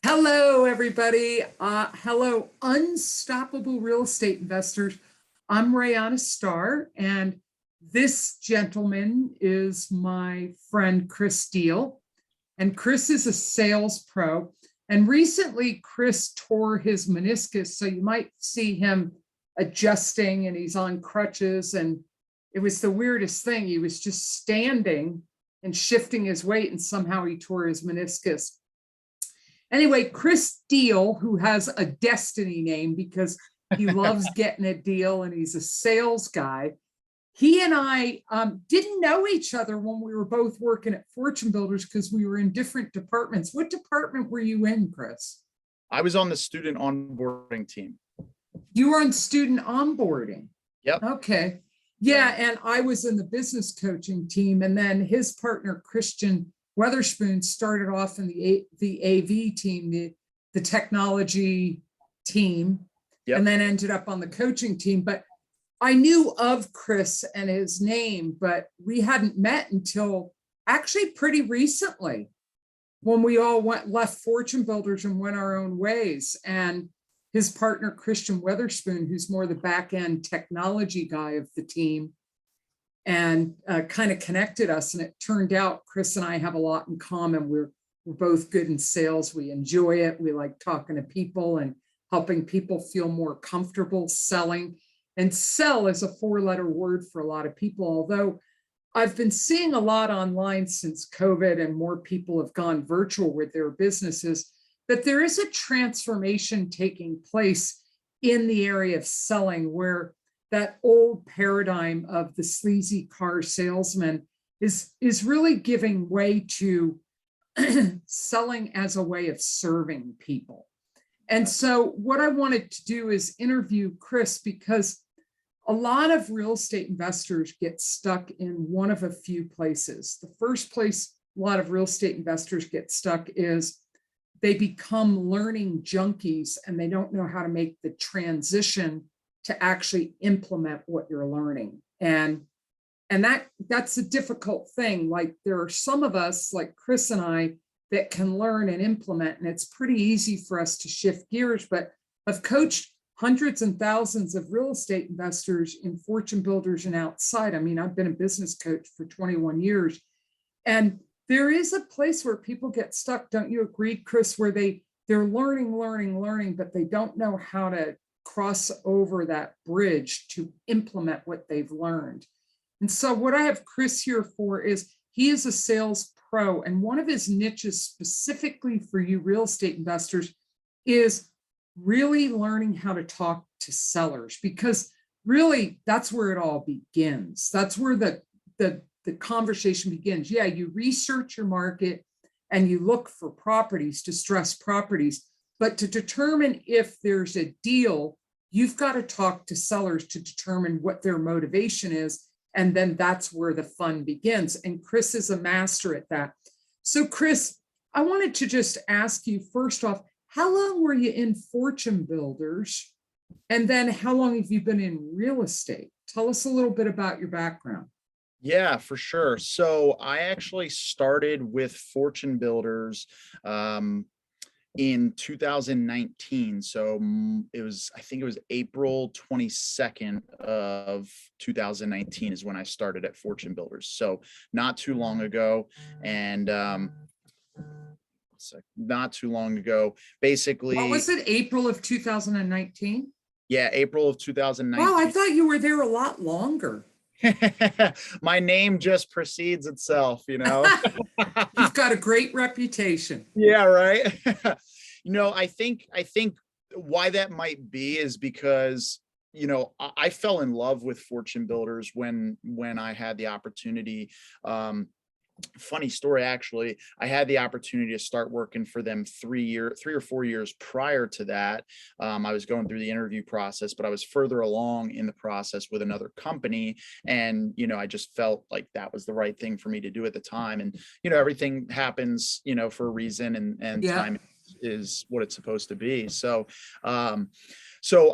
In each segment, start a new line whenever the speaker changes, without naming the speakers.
Hello, everybody. Hello, unstoppable real estate investors. I'm Rayanna Starr, and this gentleman is my friend Chris Deal. And Chris is a sales pro. And recently, Chris tore his meniscus, so you might see him adjusting, and he's on crutches. And it was the weirdest thing. He was just standing and shifting his weight, and somehow he tore his meniscus. Anyway, Chris Deal, who has a destiny name because he loves getting a deal and he's a sales guy. He and I didn't know each other when we were both working at Fortune Builders because we were in different departments. What department were you in, Chris?
I was on the student onboarding team.
You were on student onboarding.
Yep.
Okay. Yeah, and I was in the business coaching team, and then his partner, Christian Weatherspoon, started off in the AV team, the technology team,
Yep.
and then ended up on the coaching team. But I knew of Chris and his name, but we hadn't met until actually pretty recently when we all left Fortune Builders and went our own ways. And his partner, Christian Weatherspoon, who's more the back end technology guy of the team, and kind of connected us. And it turned out Chris and I have a lot in common. We're both good in sales. We enjoy it. We like talking to people and helping people feel more comfortable selling. And sell is a four-letter word for a lot of people, although I've been seeing a lot online since COVID and more people have gone virtual with their businesses, that there is a transformation taking place in the area of selling, where that old paradigm of the sleazy car salesman is really giving way to selling as a way of serving people. And so what I wanted to do is interview Chris, because a lot of real estate investors get stuck in one of a few places. The first place a lot of real estate investors get stuck is they become learning junkies and they don't know how to make the transition to actually implement what you're learning. And that's a difficult thing. Like, there are some of us, like Chris and I, that can learn and implement, and it's pretty easy for us to shift gears. But I've coached hundreds and thousands of real estate investors in Fortune Builders and outside. I mean, I've been a business coach for 21 years. And there is a place where people get stuck. Don't you agree, Chris, where they're learning, but they don't know how to cross over that bridge to implement what they've learned. And so what I have Chris here for is, he is a sales pro, and one of his niches specifically for you real estate investors is really learning how to talk to sellers, because really that's where it all begins. That's where the conversation begins. Yeah, you research your market and you look for properties, distressed properties, but to determine if there's a deal, you've got to talk to sellers to determine what their motivation is. And then that's where the fun begins. And Chris is a master at that. So Chris, I wanted to just ask you, first off, how long were you in Fortune Builders? And then how long have you been in real estate? Tell us a little bit about your background.
Yeah, for sure. So I actually started with Fortune Builders in 2019. So I think it was April 22nd of 2019 is when I started at Fortune Builders. So not too long ago. And not too long ago, basically.
What was it, April of 2019?
Yeah, April of 2019.
Wow, I thought you were there a lot longer.
My name just precedes itself, you know.
You've got a great reputation.
Yeah, right. I think why that might be is because, I fell in love with Fortune Builders when I had the opportunity. Funny story, actually, I had the opportunity to start working for them 3 or 4 years prior to that. I was going through the interview process, but I was further along in the process with another company. And, I just felt like that was the right thing for me to do at the time. And, everything happens, for a reason, and
Yeah.
time is what it's supposed to be. So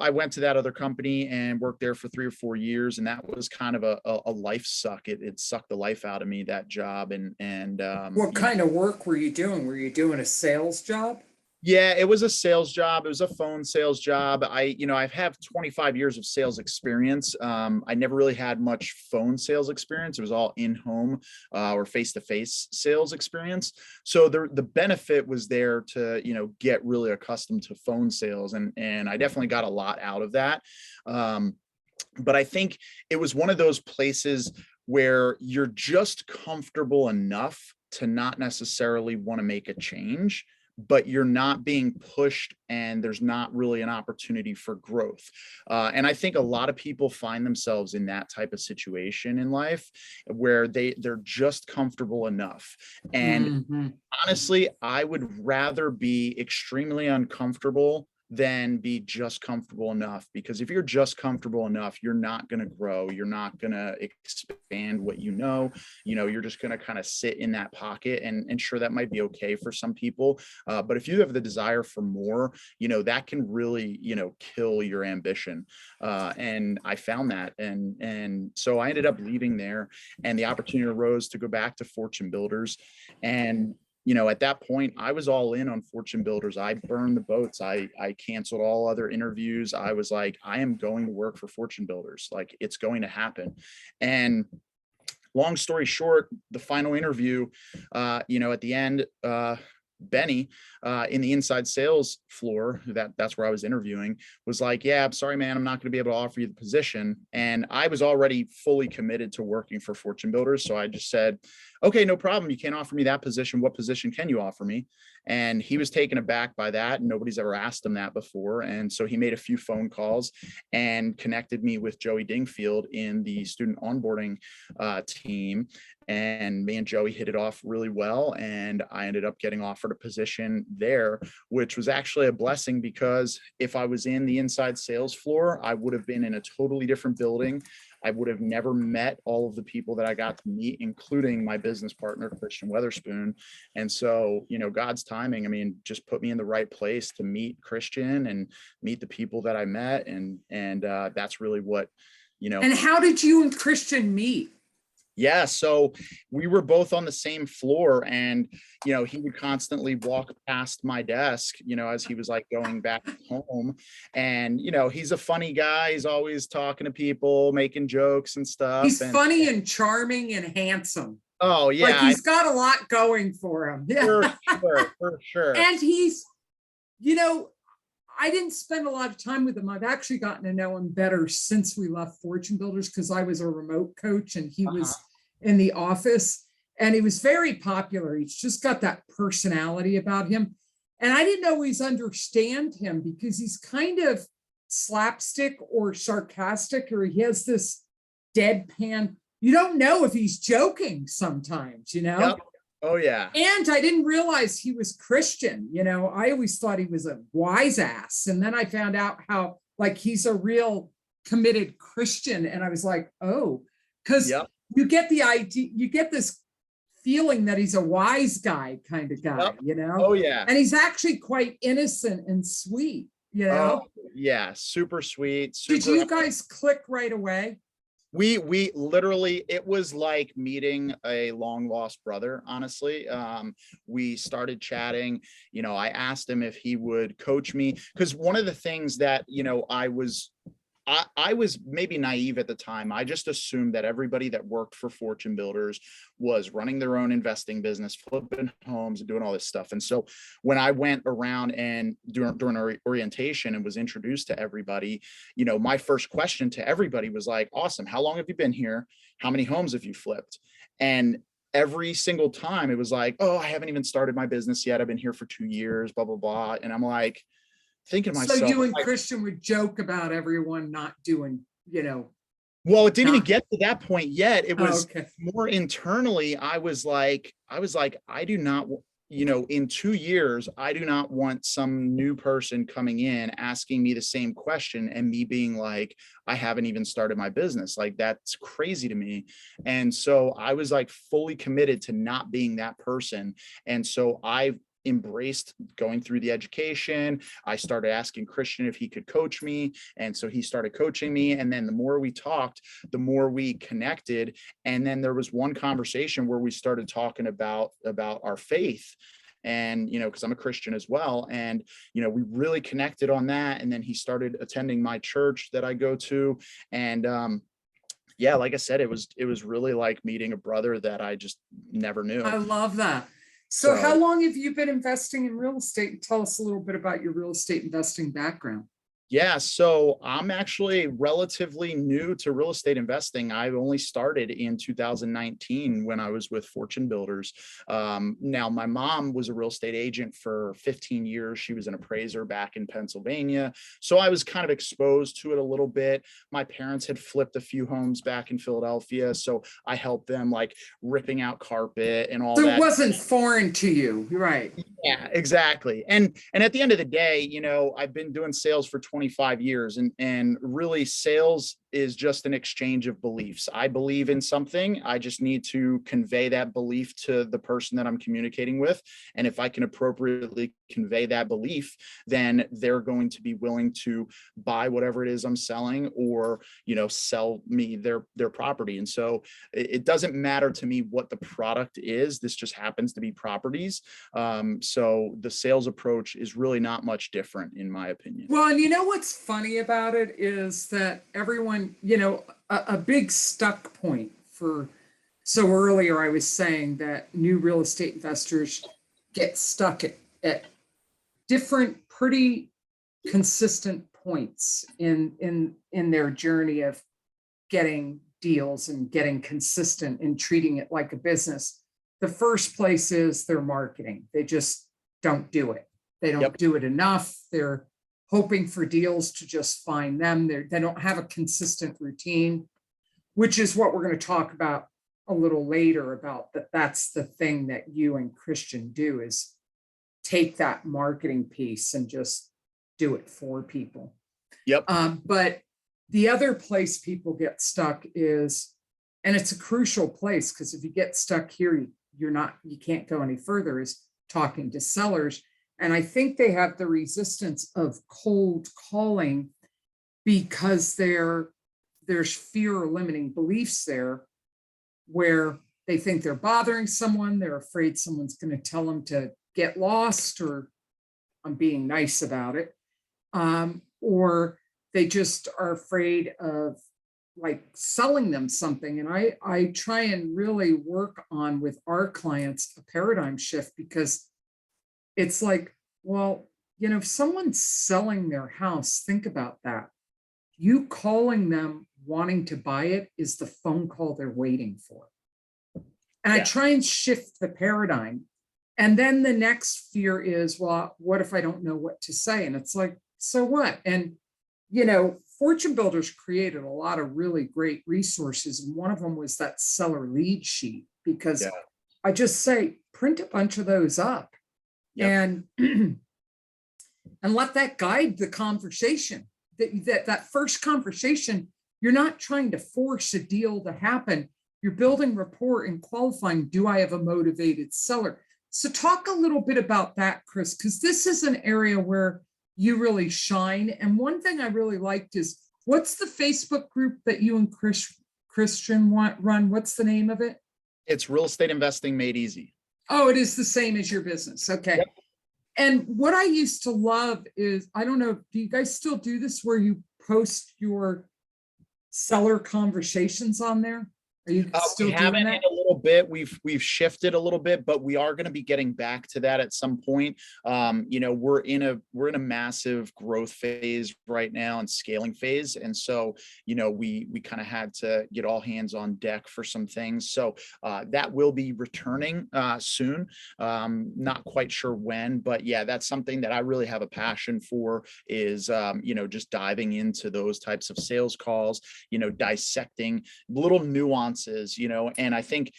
I went to that other company and worked there for 3 or 4 years, and that was kind of a life suck. It sucked the life out of me, that job. And
What kind of work were you doing? Were you doing a sales job?
Yeah, it was a sales job. It was a phone sales job. I've have 25 years of sales experience. I never really had much phone sales experience. It was all in-home or face-to-face sales experience. So the benefit was there to, get really accustomed to phone sales. And I definitely got a lot out of that. But I think it was one of those places where you're just comfortable enough to not necessarily want to make a change, but you're not being pushed and there's not really an opportunity for growth. And I think a lot of people find themselves in that type of situation in life where they're just comfortable enough. And
Mhm.
honestly, I would rather be extremely uncomfortable than be just comfortable enough, because if you're just comfortable enough, you're not going to grow, you're not going to expand what you're just going to kind of sit in that pocket. And sure, that might be okay for some people, but if you have the desire for more, that can really kill your ambition. And I found that, and so I ended up leaving there, and the opportunity arose to go back to Fortune Builders. And at that point, I was all in on Fortune Builders. I burned the boats. I canceled all other interviews. I was like, I am going to work for Fortune Builders. Like, it's going to happen. And long story short, the final interview, at the end, Benny, in the inside sales floor, that's where I was interviewing, was like, yeah, I'm sorry, man, I'm not going to be able to offer you the position. And I was already fully committed to working for Fortune Builders. So I just said, okay, no problem. You can't offer me that position. What position can you offer me? And he was taken aback by that. Nobody's ever asked him that before. And so he made a few phone calls and connected me with Joey Dingfield in the student onboarding team. And me and Joey hit it off really well. And I ended up getting offered a position there, which was actually a blessing, because if I was in the inside sales floor, I would have been in a totally different building. I would have never met all of the people that I got to meet, including my business partner, Christian Weatherspoon. And so, God's timing, just put me in the right place to meet Christian and meet the people that I met. And that's really what,
And how did you and Christian meet?
Yeah, so we were both on the same floor, and he would constantly walk past my desk, as he was like going back home. And he's a funny guy. He's always talking to people, making jokes and stuff.
He's
And
funny and charming and handsome.
oh
Like,
yeah,
he's got a lot going for him.
for
Yeah.
sure, for sure.
And he's, you know, I didn't spend a lot of time with him. I've actually gotten to know him better since we left Fortune Builders, because I was a remote coach and he was in the office, and he was very popular. He's just got that personality about him. And I didn't always understand him because he's kind of slapstick or sarcastic, or he has this deadpan. You don't know if he's joking sometimes,
Yep. Oh yeah.
And I didn't realize he was Christian. I always thought he was a wise ass. And then I found out how, like, he's a real committed Christian. And I was like, oh, because
Yep.
you get the idea, you get this feeling that he's a wise guy kind of guy,
Yep. Oh yeah.
And he's actually quite innocent and sweet,
Oh yeah, super sweet.
Did you guys click right away?
We literally, it was like meeting a long lost brother, honestly. We started chatting. I asked him if he would coach me, because one of the things that I was maybe naive at the time. I just assumed that everybody that worked for Fortune Builders was running their own investing business, flipping homes and doing all this stuff. And so when I went around and during our orientation and was introduced to everybody, my first question to everybody was like, awesome, how long have you been here? How many homes have you flipped? And every single time it was like, oh, I haven't even started my business yet. I've been here for 2 years, blah, blah, blah. And I'm like, thinking to myself,
so you and Christian would joke about everyone not doing,
well, it didn't even get to that point yet. It was
okay.
more internally. I was like, I do not, in 2 years, I do not want some new person coming in asking me the same question and me being like, I haven't even started my business. Like, that's crazy to me. And so I was like fully committed to not being that person. And so I embraced going through the education. I started asking Christian if he could coach me. And so he started coaching me. And then the more we talked, the more we connected. And then there was one conversation where we started talking about our faith. and, because I'm a Christian as well. And, we really connected on that. And then he started attending my church that I go to. And, yeah, like I said, it was really like meeting a brother that I just never knew.
I love that. So how
So
long have you been investing in real estate? Tell us a little bit about your real estate investing background.
yeah, so I'm actually relatively new to real estate investing. I only started in 2019 when I was with Fortune Builders. Now, my mom was a real estate agent for 15 years. She was an appraiser back in Pennsylvania. So I was kind of exposed to it a little bit. My parents had flipped a few homes back in Philadelphia. So I helped them like ripping out carpet and all
So it
that.
wasn't foreign to you, right?
Yeah, exactly. And at the end of the day, I've been doing sales for 25 years, and really sales is just an exchange of beliefs. I believe in something. I just need to convey that belief to the person that I'm communicating with. And if I can appropriately convey that belief, then they're going to be willing to buy whatever it is I'm selling, or, sell me their property. And so it doesn't matter to me what the product is. This just happens to be properties. So the sales approach is really not much different, in my opinion.
Well, and what's funny about it is that everyone, a big stuck point for, so earlier I was saying that new real estate investors get stuck at different, pretty consistent points in their journey of getting deals and getting consistent and treating it like a business. The first place is their marketing. They just don't do it. They don't do it enough. They're hoping for deals to just find them. They don't have a consistent routine, which is what we're going to talk about a little later, about that's the thing that you and Christian do, is take that marketing piece and just do it for people.
Yep.
But the other place people get stuck is, and it's a crucial place, because if you get stuck here, you can't go any further, is talking to sellers. And I think they have the resistance of cold calling because there's fear or limiting beliefs there, where they think they're bothering someone. They're afraid someone's going to tell them to get lost, or I'm being nice about it. Or they just are afraid of like selling them something. And I try and really work on, with our clients, a paradigm shift, because it's like, well, if someone's selling their house, think about that. You calling them wanting to buy it is the phone call they're waiting for. And I try and shift the paradigm. And then the next fear is, well, what if I don't know what to say? And it's like, so what? And, Fortune Builders created a lot of really great resources. And one of them was that seller lead sheet, because I just say, print a bunch of those up and let that guide the conversation. That first conversation, you're not trying to force a deal to happen. You're building rapport and qualifying, do I have a motivated seller? So talk a little bit about that, Chris, because this is an area where you really shine. And one thing I really liked is, what's the Facebook group that you and Christian run? What's the name of it?
It's Real Estate Investing Made Easy.
Oh, it is the same as your business. Okay. Yep. And what I used to love is, I don't know, do you guys still do this, where you post your seller conversations on there? Are you still doing that?
A little bit. We've shifted a little bit, but we are going to be getting back to that at some point. We're in a massive growth phase right now and scaling phase, and so we kind of had to get all hands on deck for some things. So that will be returning soon. Not quite sure when, but yeah, that's something that I really have a passion for. Is just diving into those types of sales calls. Dissecting little nuances. And I think,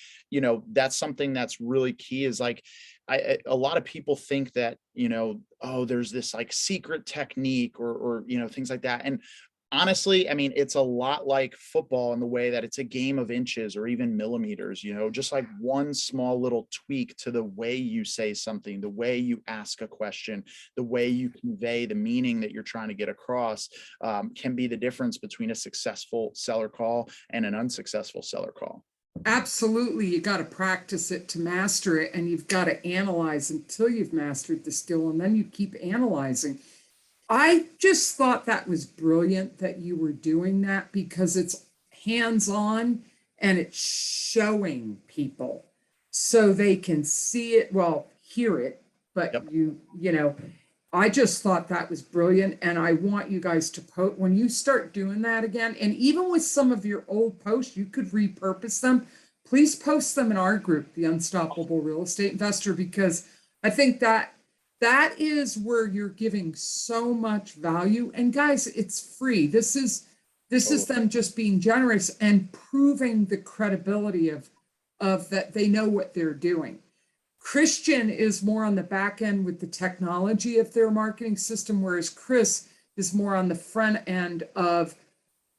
that's something that's really key, is like, a lot of people think that, oh, there's this like secret technique or things like that. And honestly, I mean, it's a lot like football in the way that it's a game of inches or even millimeters, just like one small little tweak to the way you say something, the way you ask a question, the way you convey the meaning that you're trying to get across, can be the difference between a successful seller call and an unsuccessful seller call.
Absolutely. You got to practice it to master it, and you've got to analyze until you've mastered the skill, and then you keep analyzing. I just thought that was brilliant that you were doing that because it's hands on and it's showing people so they can see it, well, hear it, but
Yep.
you know, I just thought that was brilliant. And I want you guys to post when you start doing that again. And even with some of your old posts, you could repurpose them. Please post them in our group, the Unstoppable Real Estate Investor, because I think that that is where you're giving so much value. And guys, it's free. This is
Totally.
them just being generous and proving the credibility of that they know what they're doing. Christian is more on the back end with the technology of their marketing system, whereas Chris is more on the front end of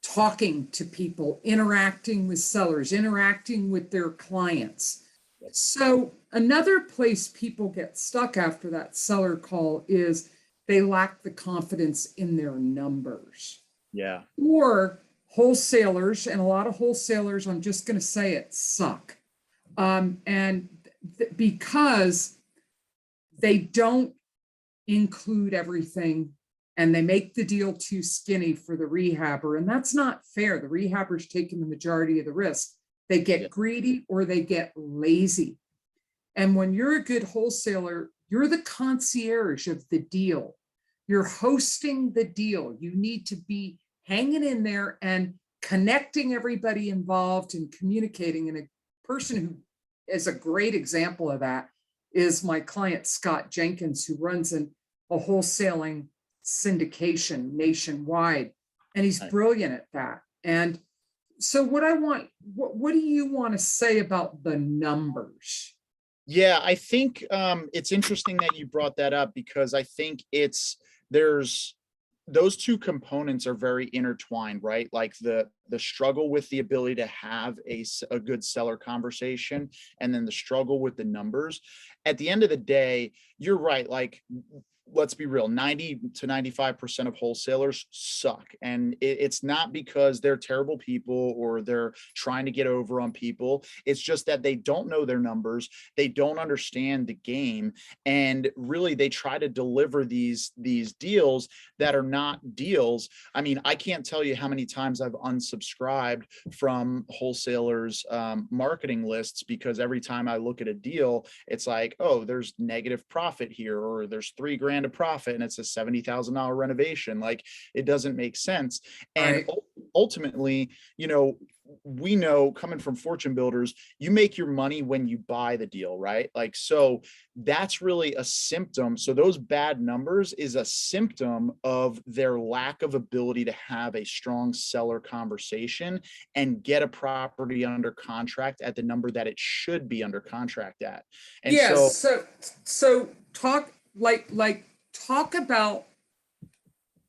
talking to people, interacting with sellers, interacting with their clients. So another place people get stuck after that seller call is they lack the confidence in their numbers.
Yeah.
Or wholesalers, and a lot of wholesalers, I'm just going to say it, suck. And because they don't include everything and they make the deal too skinny for the rehabber. And that's not fair. The rehabber's taking the majority of the risk. They get
Yeah.
greedy or they get lazy. And when you're a good wholesaler, you're the concierge of the deal. You're hosting the deal. You need to be hanging in there and connecting everybody involved and communicating. And a person who is a great example of that is my client, Scott Jenkins, who runs a wholesaling syndication nationwide. And he's brilliant at that. And so what do you want to say about the numbers?
Yeah, I think it's interesting that you brought that up because I think there's those two components are very intertwined, right? Like the struggle with the ability to have a good seller conversation, and then the struggle with the numbers. At the end of the day, you're right. Like, let's be real, 90 to 95% of wholesalers suck. And it's not because they're terrible people or they're trying to get over on people. It's just that they don't know their numbers. They don't understand the game. And really, they try to deliver these deals that are not deals. I mean, I can't tell you how many times I've unsubscribed from wholesalers' marketing lists because every time I look at a deal, it's like, oh, there's negative profit here, or there's $3,000 of profit and it's a $70,000 renovation. Like, it doesn't make sense. And
Right.
ultimately, we know, coming from fortune builders, you make your money when you buy the deal, right? Like, so that's really a symptom. So those bad numbers is a symptom of their lack of ability to have a strong seller conversation and get a property under contract at the number that it should be under contract at. And
Yeah.
so,
So talk about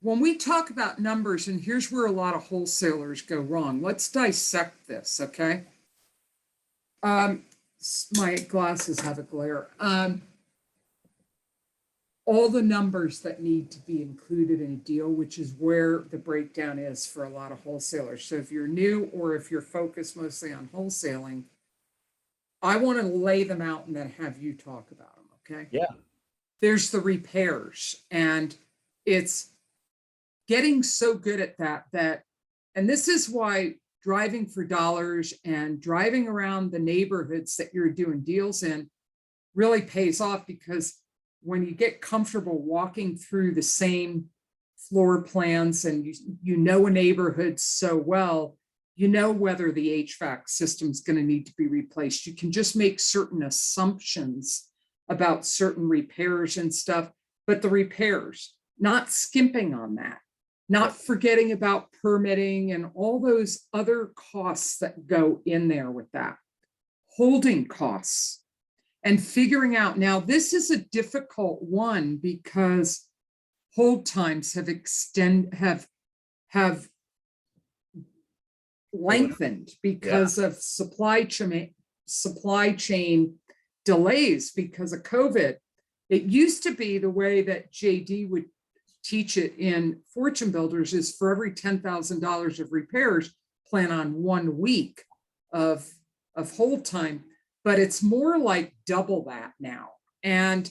when we talk about numbers, and here's where a lot of wholesalers go wrong. Let's dissect this, okay? My glasses have a glare. All the numbers that need to be included in a deal, which is where the breakdown is for a lot of wholesalers. So if you're new or if you're focused mostly on wholesaling, I want to lay them out and then have you talk about them, okay?
yeah,
There's the repairs, and it's getting so good at that, and this is why driving for dollars and driving around the neighborhoods that you're doing deals in really pays off, because when you get comfortable walking through the same floor plans and you know a neighborhood so well, you know whether the HVAC system is going to need to be replaced. You can just make certain assumptions about certain repairs and stuff, but the repairs, not skimping on that, not forgetting about permitting and all those other costs that go in there with that, holding costs, and figuring out. Now, this is a difficult one because hold times have lengthened because of supply chain delays because of COVID. It used to be the way that JD would teach it in Fortune Builders is for every $10,000 of repairs, plan on 1 week of of hold time, but it's more like double that now. And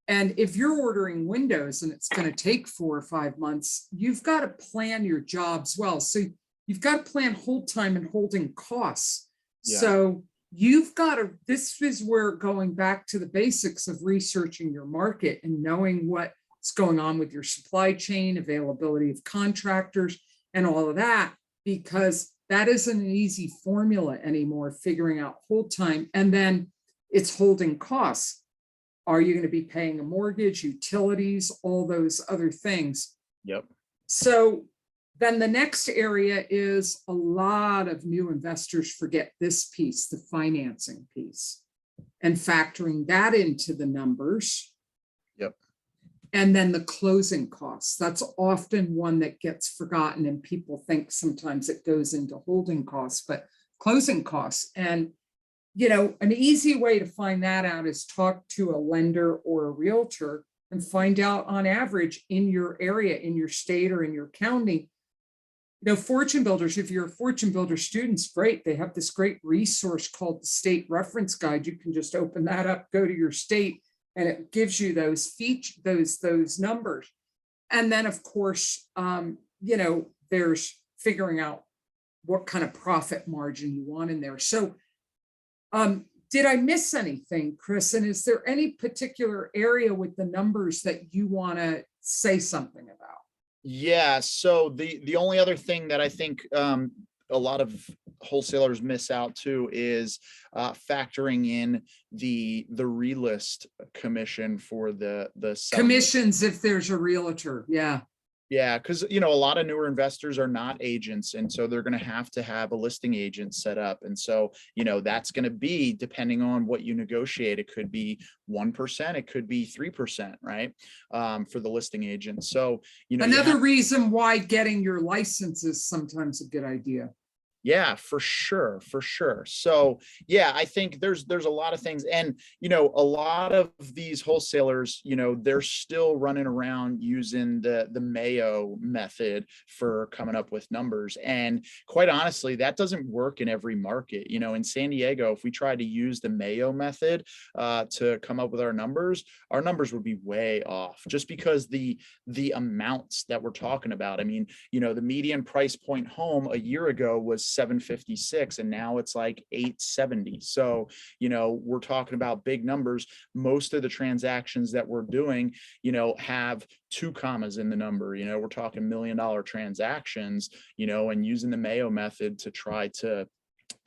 if you're ordering windows and it's going to take 4 or 5 months, you've got to plan your jobs well. So you've got to plan hold time and holding costs.
Yeah.
So you've got to, this is where going back to the basics of researching your market and knowing what's going on with your supply chain, availability of contractors, and all of that, because that isn't an easy formula anymore, figuring out hold time. And then it's holding costs. Are you going to be paying a mortgage, utilities, all those other things?
Yep.
So then the next area is a lot of new investors forget this piece, the financing piece, and factoring that into the numbers.
Yep.
And then the closing costs. That's often one that gets forgotten, and people think sometimes it goes into holding costs, but closing costs. And an easy way to find that out is talk to a lender or a realtor and find out on average in your area, in your state or in your county. Fortune builders, if you're a fortune builder student, great. They have this great resource called the State Reference Guide. You can just open that up, go to your state, and it gives you those those numbers. And then of course, there's figuring out what kind of profit margin you want in there. So did I miss anything, Chris? And is there any particular area with the numbers that you want to say something about?
Yeah. So the only other thing that I think a lot of wholesalers miss out too is factoring in the relist commission for the
commissions if there's a realtor. Yeah.
Yeah, because a lot of newer investors are not agents, and so they're going to have a listing agent set up, and so that's going to be, depending on what you negotiate, it could be 1%, it could be 3%, right? For the listing agent. So
another reason why getting your license is sometimes a good idea.
Yeah, for sure. So yeah, I think there's a lot of things, and a lot of these wholesalers, they're still running around using the Mayo method for coming up with numbers. And quite honestly, that doesn't work in every market. In San Diego, if we tried to use the Mayo method to come up with our numbers would be way off, just because the amounts that we're talking about. I mean, the median price point home a year ago was $756, and now it's like $870. So we're talking about big numbers. Most of the transactions that we're doing have 2 commas in the number. We're talking $1 million transactions, and using the Mayo method to try to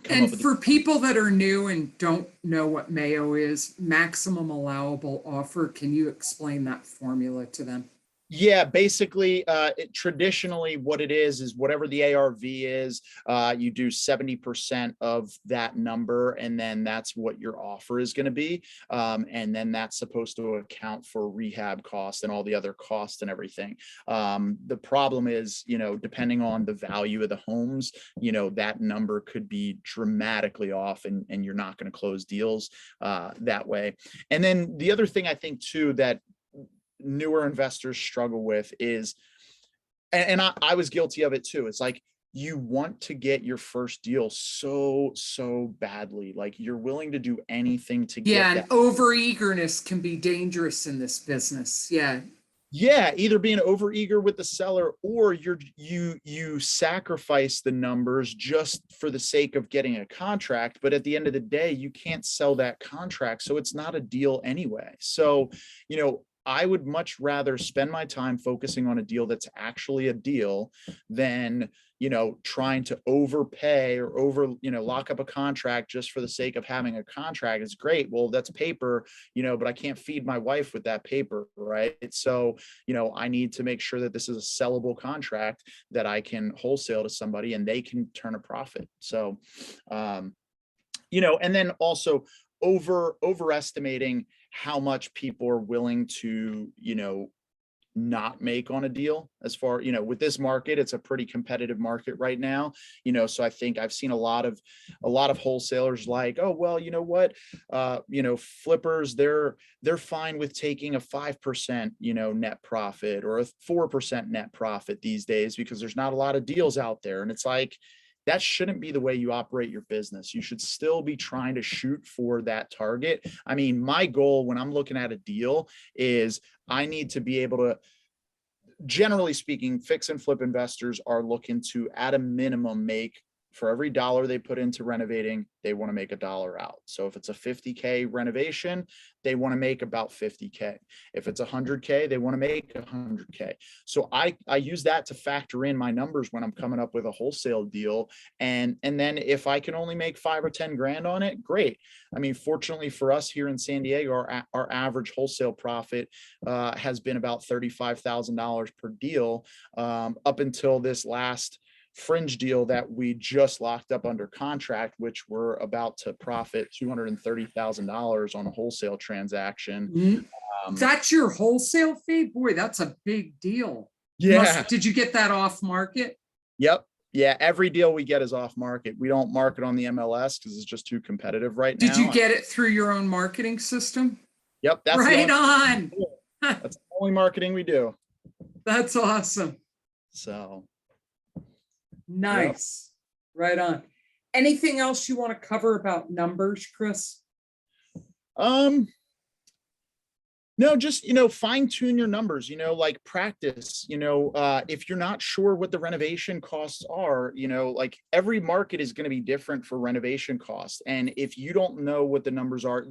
come up with.
For people that are new and don't know what Mayo is, maximum allowable offer, can you explain that formula to them?
Yeah, basically, traditionally what it is whatever the ARV is, you do 70% of that number, and then that's what your offer is going to be. And then that's supposed to account for rehab costs and all the other costs and everything. The problem is, depending on the value of the homes, that number could be dramatically off, and you're not going to close deals that way. And then the other thing I think too that newer investors struggle with is, and I was guilty of it too, it's like you want to get your first deal so badly, like you're willing to do anything to get
that. And over eagerness can be dangerous in this business. Yeah,
either being over eager with the seller, or you sacrifice the numbers just for the sake of getting a contract, but at the end of the day you can't sell that contract, so it's not a deal anyway. So I would much rather spend my time focusing on a deal that's actually a deal than, trying to overpay or lock up a contract just for the sake of having a contract. It's great. Well, that's paper, but I can't feed my wife with that paper, right? So, I need to make sure that this is a sellable contract that I can wholesale to somebody and they can turn a profit. So, and then also overestimating how much people are willing to, not make on a deal. As far, with this market, it's a pretty competitive market right now, so I think I've seen a lot of wholesalers like, oh, well, you know what, flippers, they're fine with taking a 5%, net profit or a 4% net profit these days because there's not a lot of deals out there. And it's like, that shouldn't be the way you operate your business. You should still be trying to shoot for that target. I mean, my goal when I'm looking at a deal is I need to be able to, generally speaking, fix and flip investors are looking to, at a minimum, make, for every dollar they put into renovating, they want to make $1 out. So if it's a 50K renovation, they want to make about 50K. If it's 100K, they want to make 100K. So I use that to factor in my numbers when I'm coming up with a wholesale deal. And then if I can only make 5 or 10 grand on it, great. I mean, fortunately for us here in San Diego, our average wholesale profit has been about $35,000 per deal up until this last fringe deal that we just locked up under contract, which we're about to profit $230,000 on a wholesale transaction.
That's your wholesale fee? Boy, that's a big deal.
Yeah.
Did you get that off market?
Yep. Yeah. Every deal we get is off market. We don't market on the MLS because it's just too competitive right now.
Did you get it through your own marketing system?
Yep. That's
right on.
That's the only marketing we do.
That's awesome.
So.
Nice. Yep. Right on. Anything else you want to cover about numbers, Chris?
No, just, fine tune your numbers, like practice, if you're not sure what the renovation costs are, like every market is going to be different for renovation costs. And if you don't know what the numbers are,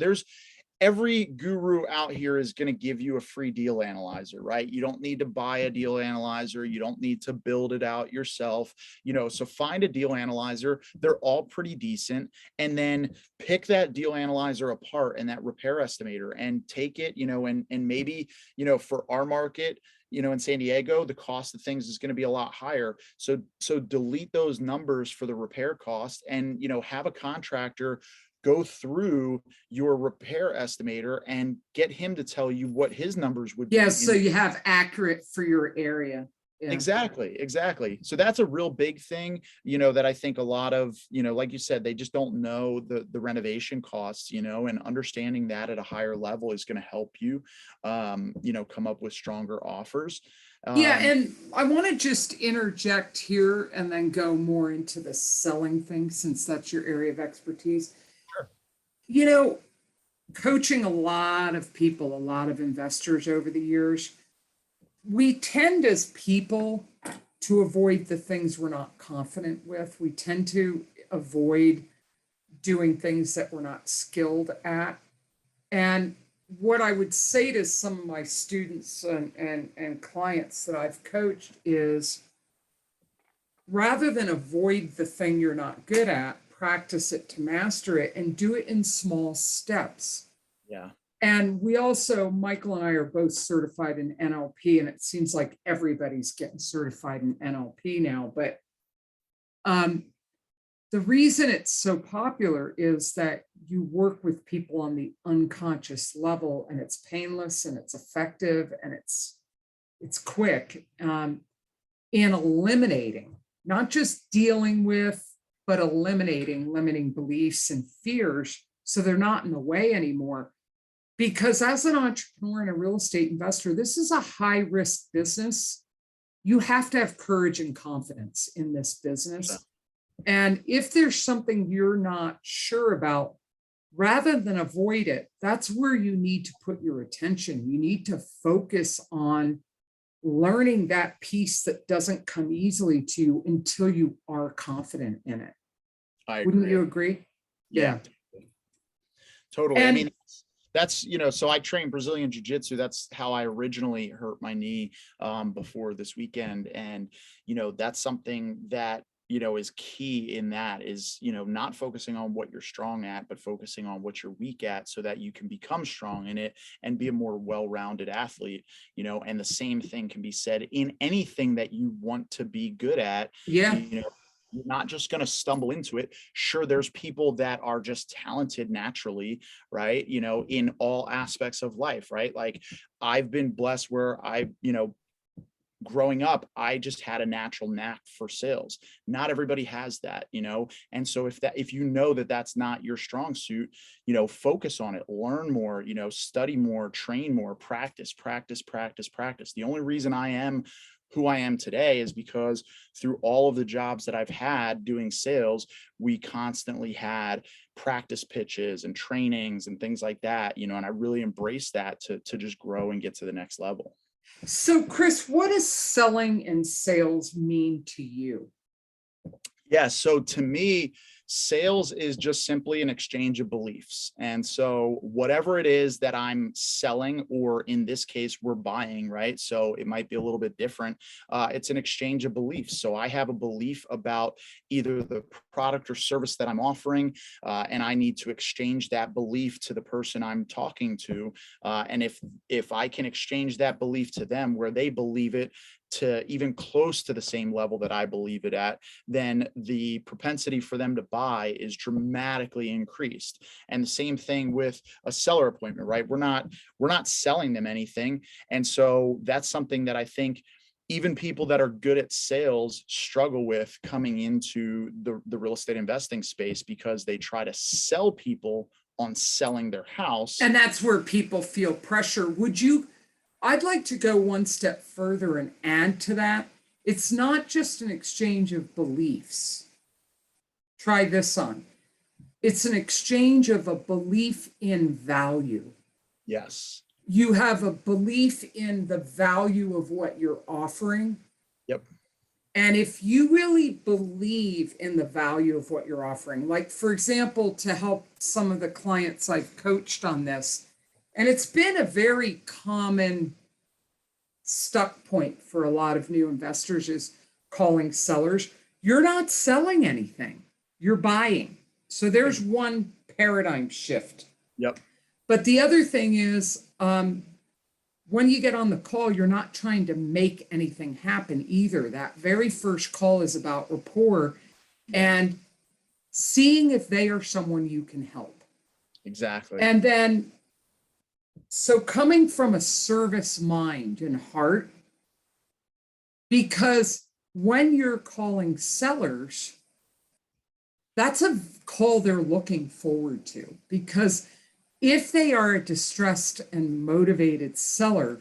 every guru out here is going to give you a free deal analyzer, right? You don't need to buy a deal analyzer. You don't need to build it out yourself, so find a deal analyzer. They're all pretty decent. And then pick that deal analyzer apart and that repair estimator and take it, and maybe, for our market, in San Diego, the cost of things is going to be a lot higher. So delete those numbers for the repair cost and, have a contractor go through your repair estimator and get him to tell you what his numbers would be.
Yes, so you have accurate for your area. Yeah.
Exactly. So that's a real big thing, that I think a lot of, like you said, they just don't know the renovation costs, and understanding that at a higher level is going to help you, come up with stronger offers.
Yeah, and I want to just interject here and then go more into the selling thing, since that's your area of expertise. Sure. Coaching a lot of people, a lot of investors over the years, we tend as people to avoid the things we're not confident with. We tend to avoid doing things that we're not skilled at. And what I would say to some of my students and clients that I've coached is, rather than avoid the thing you're not good at, practice it to master it and do it in small steps.
Yeah.
And we also, Michael and I are both certified in NLP, and it seems like everybody's getting certified in NLP now. But the reason it's so popular is that you work with people on the unconscious level, and it's painless and it's effective and it's quick in eliminating, not just dealing with, but eliminating limiting beliefs and fears so they're not in the way anymore. Because as an entrepreneur and a real estate investor, this is a high risk business. You have to have courage and confidence in this business. Yeah. And if there's something you're not sure about, rather than avoid it, that's where you need to put your attention. You need to focus on learning that piece that doesn't come easily to you until you are confident in it. Wouldn't you agree?
Yeah. Totally. And I mean, that's, so I train Brazilian Jiu-Jitsu. That's how I originally hurt my knee before this weekend. And, that's something that, is key in that is, not focusing on what you're strong at, but focusing on what you're weak at so that you can become strong in it and be a more well-rounded athlete, and the same thing can be said in anything that you want to be good at.
Yeah.
You're not just going to stumble into it. Sure, there's people that are just talented naturally, right? In all aspects of life, right? Like I've been blessed where I, growing up, I just had a natural knack for sales. Not everybody has that, you know? And so if you know that that's not your strong suit, you know, focus on it, learn more, you know, study more, train more, practice, practice, practice, practice. The only reason I am who I am today is because through all of the jobs that I've had doing sales, we constantly had practice pitches and trainings and things like that, you know, and I really embrace that to just grow and get to the next level.
So, Chris, what does selling and sales mean to you?
Yeah, so to me, sales is just simply an exchange of beliefs. And so whatever it is that I'm selling, or in this case, we're buying, right? So it might be a little bit different. It's an exchange of beliefs. So I have a belief about either the product or service that I'm offering, and I need to exchange that belief to the person I'm talking to. And if I can exchange that belief to them where they believe it to even close to the same level that I believe it at, then the propensity for them to buy is dramatically increased. And the same thing with a seller appointment, right? We're not selling them anything. And so that's something that I think even people that are good at sales struggle with coming into the real estate investing space, because they try to sell people on selling their house.
And that's where people feel pressure. I'd like to go one step further and add to that. It's not just an exchange of beliefs. Try this on. It's an exchange of a belief in value.
Yes.
You have a belief in the value of what you're offering.
Yep.
And if you really believe in the value of what you're offering, like, for example, to help some of the clients I've coached on this, and it's been a very common stuck point for a lot of new investors, is calling sellers. You're not selling anything, you're buying. So there's one paradigm shift.
Yep.
But the other thing is, when you get on the call, you're not trying to make anything happen either. That very first call is about rapport and seeing if they are someone you can help.
Exactly.
And then, so coming from a service mind and heart, because when you're calling sellers, that's a call they're looking forward to. Because if they are a distressed and motivated seller,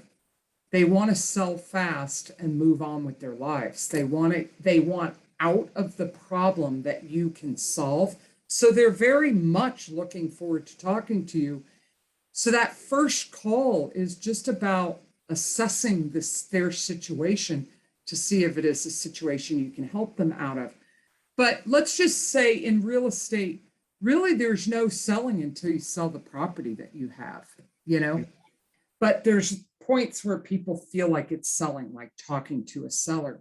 they want to sell fast and move on with their lives. They want out of the problem that you can solve. So they're very much looking forward to talking to you. So that first call is just about assessing their situation to see if it is a situation you can help them out of. But let's just say in real estate, really there's no selling until you sell the property that you have, you know? But there's points where people feel like it's selling, like talking to a seller.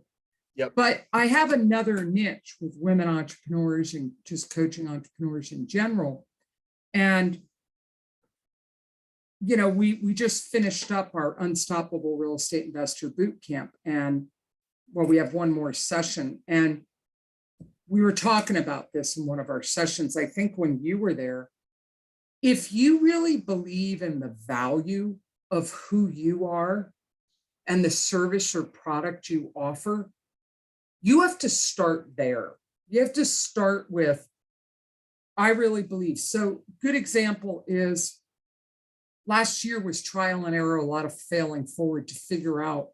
Yep.
But I have another niche with women entrepreneurs and just coaching entrepreneurs in general. And you know, we just finished up our Unstoppable Real Estate Investor Boot Camp, and well, we have one more session, and we were talking about this in one of our sessions, I think when you were there. If you really believe in the value of who you are and the service or product you offer, you have to start there. You have to start with, I really believe. So good example is, last year was trial and error, a lot of failing forward to figure out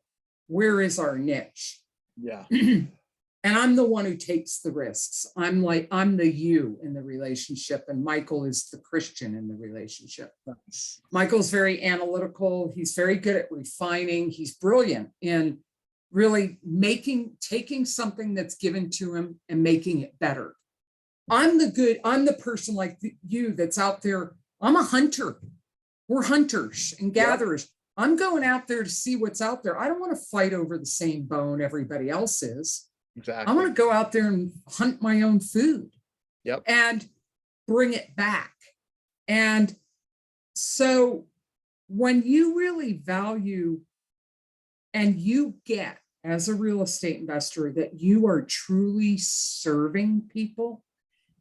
where is our niche.
Yeah.
And I'm the one who takes the risks. I'm the you in the relationship, and Michael is the Christian in the relationship. Michael's very analytical. He's very good at refining. He's brilliant in really taking something that's given to him and making it better. I'm the person like you that's out there. I'm a hunter. We're hunters and gatherers. Yep. I'm going out there to see what's out there. I don't want to fight over the same bone everybody else is.
Exactly.
I want to go out there and hunt my own food.
Yep.
And bring it back. And so when you really value and you get as a real estate investor that you are truly serving people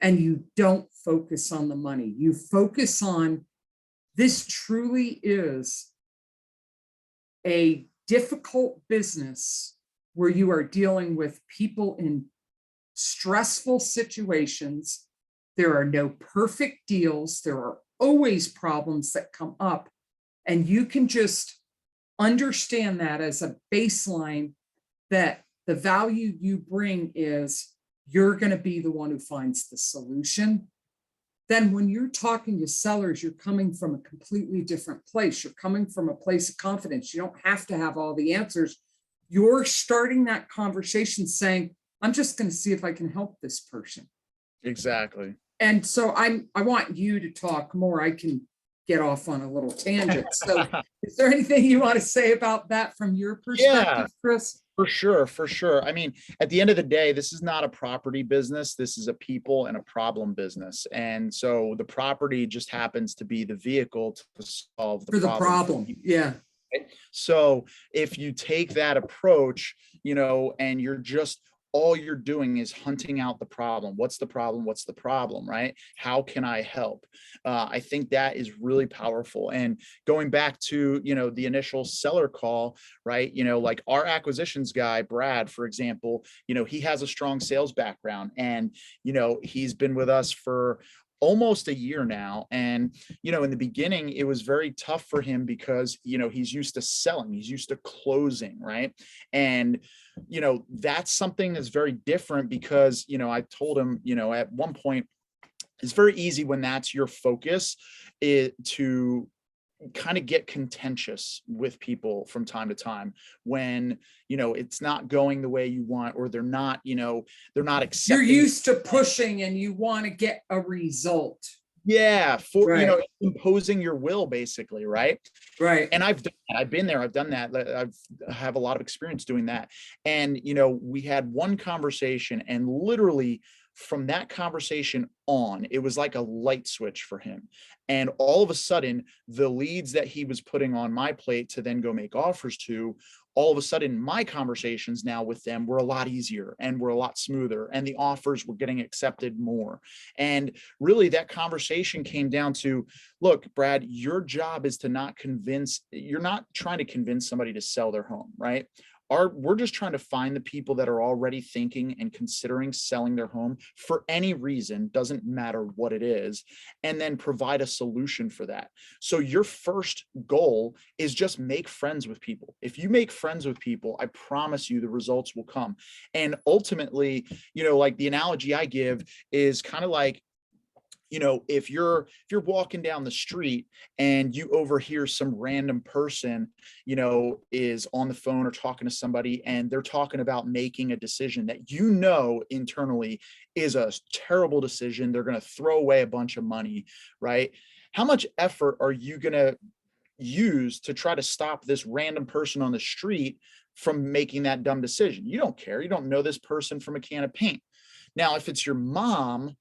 and you don't focus on the money, you focus on, this truly is a difficult business where you are dealing with people in stressful situations. There are no perfect deals. There are always problems that come up. And you can just understand that as a baseline, that the value you bring is you're going to be the one who finds the solution. Then when you're talking to sellers, you're coming from a completely different place. You're coming from a place of confidence. You don't have to have all the answers. You're starting that conversation saying, I'm just going to see if I can help this person.
Exactly.
And so I want you to talk more. I can get off on a little tangent. So is there anything you want to say about that from your perspective, Chris?
For sure, for sure. I mean, at the end of the day, this is not a property business. This is a people and a problem business. And so the property just happens to be the vehicle to solve the problem.
Yeah.
So if you take that approach, and you're just, all you're doing is hunting out the problem. What's the problem? What's the problem, right? How can I help? I think that is really powerful. And going back to, the initial seller call, right? Like our acquisitions guy, Brad, for example, he has a strong sales background, and, he's been with us for almost a year now. And, in the beginning, it was very tough for him because, he's used to selling, he's used to closing, right? And, that's something that's very different because, I told him, at one point, it's very easy when that's your focus to kind of get contentious with people from time to time when, it's not going the way you want, or they're not accepting.
You're used to pushing and you want to get a result.
Yeah. Imposing your will, basically. Right. And I've been there. I've done that. I have a lot of experience doing that. And, we had one conversation, and literally from that conversation on, it was like a light switch for him. And all of a sudden, the leads that he was putting on my plate to then go make offers to, all of a sudden, my conversations now with them were a lot easier and were a lot smoother, and the offers were getting accepted more. And really, that conversation came down to, look, Brad, your job is to you're not trying to convince somebody to sell their home, right? We're just trying to find the people that are already thinking and considering selling their home for any reason, doesn't matter what it is, and then provide a solution for that. So your first goal is just make friends with people. If you make friends with people, I promise you the results will come. And ultimately, like the analogy I give is kind of like, if you're walking down the street and you overhear some random person, is on the phone or talking to somebody, and they're talking about making a decision that, internally is a terrible decision. They're going to throw away a bunch of money, right? How much effort are you going to use to try to stop this random person on the street from making that dumb decision? You don't care. You don't know this person from a can of paint. Now, if it's your mom,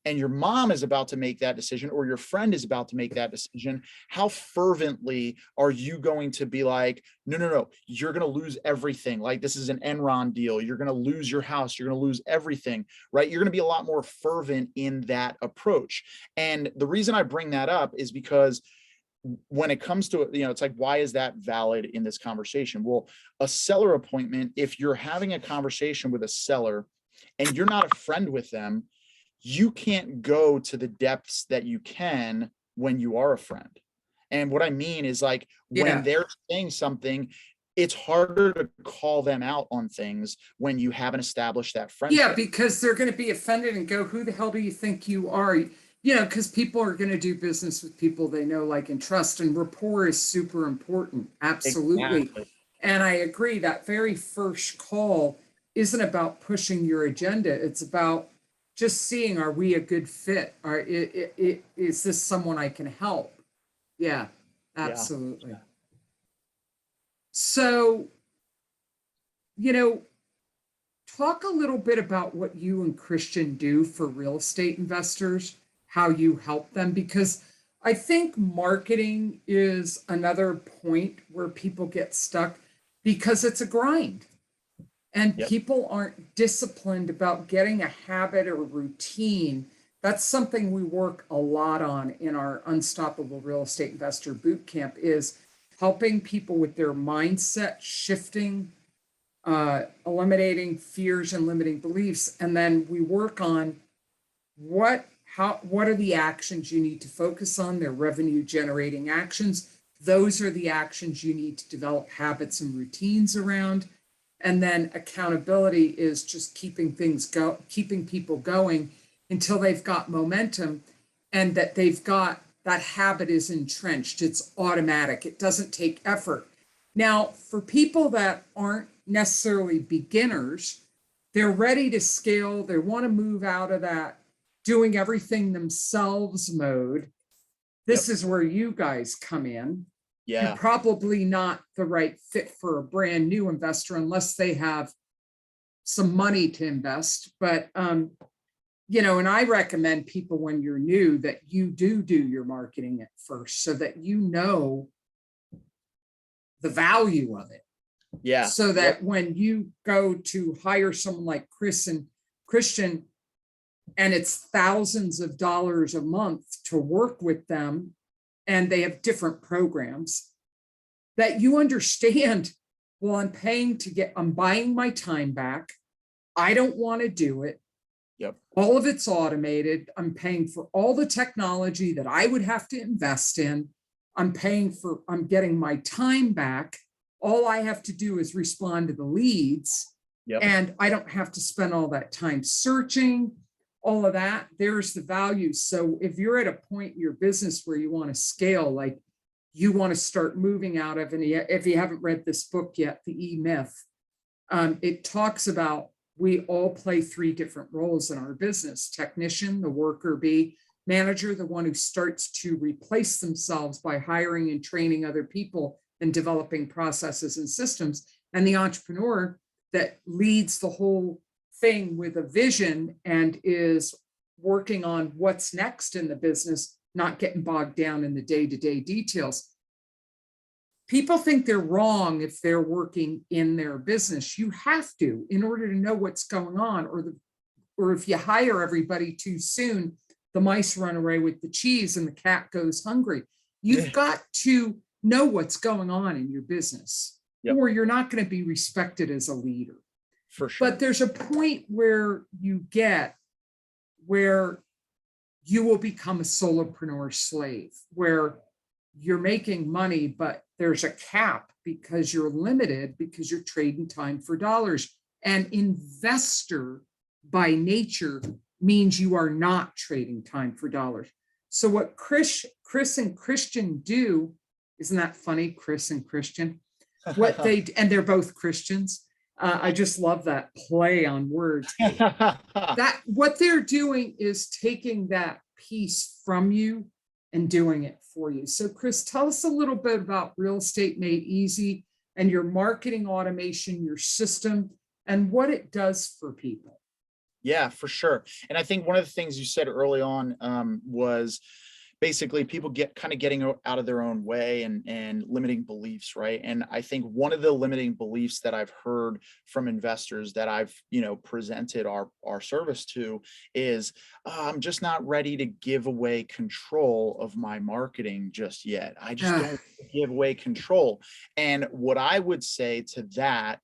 and your mom is about to make that decision, or your friend is about to make that decision, how fervently are you going to be like, no, you're going to lose everything. Like, this is an Enron deal. You're going to lose your house. You're going to lose everything, right? You're going to be a lot more fervent in that approach. And the reason I bring that up is because when it comes to, it's like, why is that valid in this conversation? Well, a seller appointment, if you're having a conversation with a seller and you're not a friend with them, you can't go to the depths that you can when you are a friend. And what I mean is, like, when they're saying something, it's harder to call them out on things when you haven't established that friendship.
Yeah, because they're going to be offended and go, who the hell do you think you are? Because people are going to do business with people they know, like, and trust, and rapport is super important. Absolutely. Exactly. And I agree that very first call isn't about pushing your agenda. It's about just seeing, are we a good fit? Is this someone I can help? Yeah, absolutely. Yeah. So, talk a little bit about what you and Christian do for real estate investors, how you help them, because I think marketing is another point where people get stuck because it's a grind. And people aren't disciplined about getting a habit or a routine. That's something we work a lot on in our Unstoppable Real Estate Investor Bootcamp, is helping people with their mindset shifting eliminating fears and limiting beliefs. And then we work on what are the actions you need to focus on? They're revenue generating actions. Those are the actions you need to develop habits and routines around. And then accountability is just keeping people going until they've got momentum and that that habit is entrenched. It's automatic. It doesn't take effort. Now, for people that aren't necessarily beginners, they're ready to scale. They want to move out of that doing everything themselves mode. This is where you guys come in.
Yeah.
You're probably not the right fit for a brand new investor unless they have some money to invest. But, and I recommend people when you're new that you do your marketing at first so that you know the value of it.
Yeah.
So that when you go to hire someone like Chris and Christian, and it's thousands of dollars a month to work with them, and they have different programs, that you understand, well, I'm buying my time back. I don't want to do it.
Yep.
All of it's automated. I'm paying for all the technology that I would have to invest in. I'm getting my time back. All I have to do is respond to the leads.
Yep.
And I don't have to spend all that time searching, all of that. There's the value. So if you're at a point in your business where you want to scale, like you want to start moving out of, and if you haven't read this book yet, The E-Myth, it talks about we all play 3 different roles in our business: technician, the worker bee, manager, the one who starts to replace themselves by hiring and training other people and developing processes and systems, and the entrepreneur that leads the whole thing with a vision and is working on what's next in the business, not getting bogged down in the day-to-day details. People think they're wrong if they're working in their business. You have to, in order to know what's going on, or if you hire everybody too soon, the mice run away with the cheese and the cat goes hungry. You've got to know what's going on in your business, or you're not going to be respected as a leader.
For sure.
But there's a point where you will become a solopreneur slave, where you're making money, but there's a cap because you're limited, because you're trading time for dollars. And investor by nature means you are not trading time for dollars. So what Chris and Christian do, isn't that funny? Chris and Christian, and they're both Christians. I just love that play on words. That what they're doing is taking that piece from you and doing it for you. So Chris, tell us a little bit about Real Estate Made Easy and your marketing automation, your system, and what it does for people.
Yeah, for sure. And I think one of the things you said early on was basically people getting out of their own way and limiting beliefs, right? And I think one of the limiting beliefs that I've heard from investors that I've presented our service to is I'm just not ready to give away control of my marketing just yet. I just don't give away control. And what I would say to that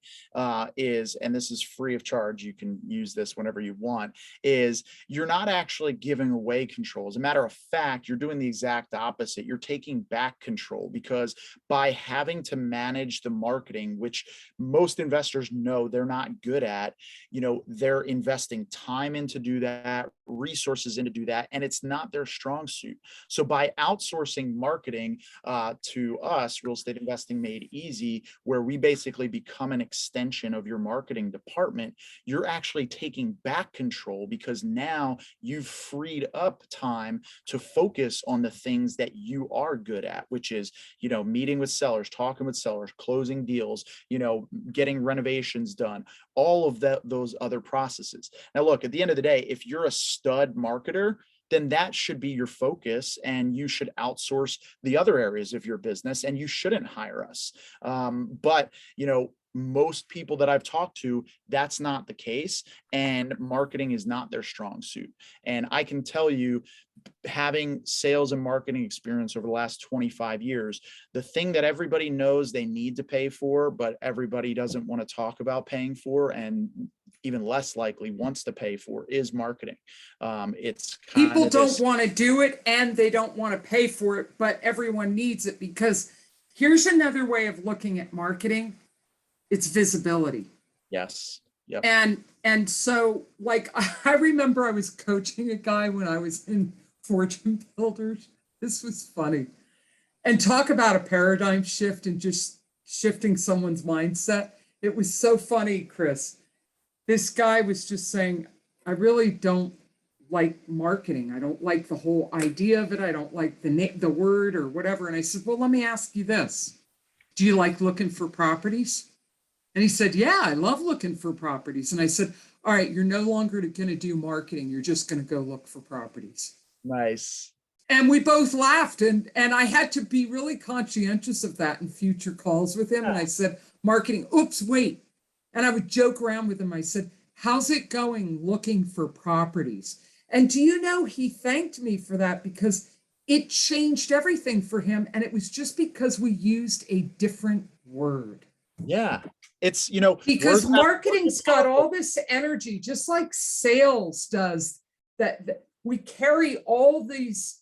is, and this is free of charge, you can use this whenever you want, is you're not actually giving away control. As a matter of fact, you're doing the exact opposite. You're taking back control, because by having to manage the marketing, which most investors know they're not good at, they're investing time in to do that, resources in to do that, and it's not their strong suit. So by outsourcing marketing to us, Real Estate Investing Made Easy, where we basically become an extension of your marketing department, you're actually taking back control, because now you've freed up time to focus on the things that you are good at, which is, meeting with sellers, talking with sellers, closing deals, getting renovations done, all of those other processes. Now, look, at the end of the day, if you're a stud marketer, then that should be your focus, and you should outsource the other areas of your business, and you shouldn't hire us. But most people that I've talked to, that's not the case, and marketing is not their strong suit. And I can tell you, having sales and marketing experience over the last 25 years, the thing that everybody knows they need to pay for, but everybody doesn't want to talk about paying for, and even less likely wants to pay for, is marketing. It's kind
People
of
don't
this,
want to do it and they don't want to pay for it, but everyone needs it, because here's another way of looking at marketing. It's visibility.
yes, yep,
And so, like, I remember I was coaching a guy when I was in Fortune Builders. This was funny. And talk about a paradigm shift and just shifting someone's mindset. It was so funny, Chris. This guy was just saying, I really don't like marketing. I don't like the whole idea of it. I don't like the word or whatever. And I said, well, let me ask you this. Do you like looking for properties? And he said, yeah, I love looking for properties. And I said, all right, you're no longer going to do marketing. You're just going to go look for properties.
nice.
And we both laughed. And I had to be really conscientious of that in future calls with him. And I said, marketing, oops, wait. And I would joke around with him. I said, how's it going looking for properties? And do you know, he thanked me for that, because it changed everything for him. And it was just because we used a different word.
Yeah, it's, you know,
Because
words have-
marketing's got all this energy, just like sales does, that we carry all these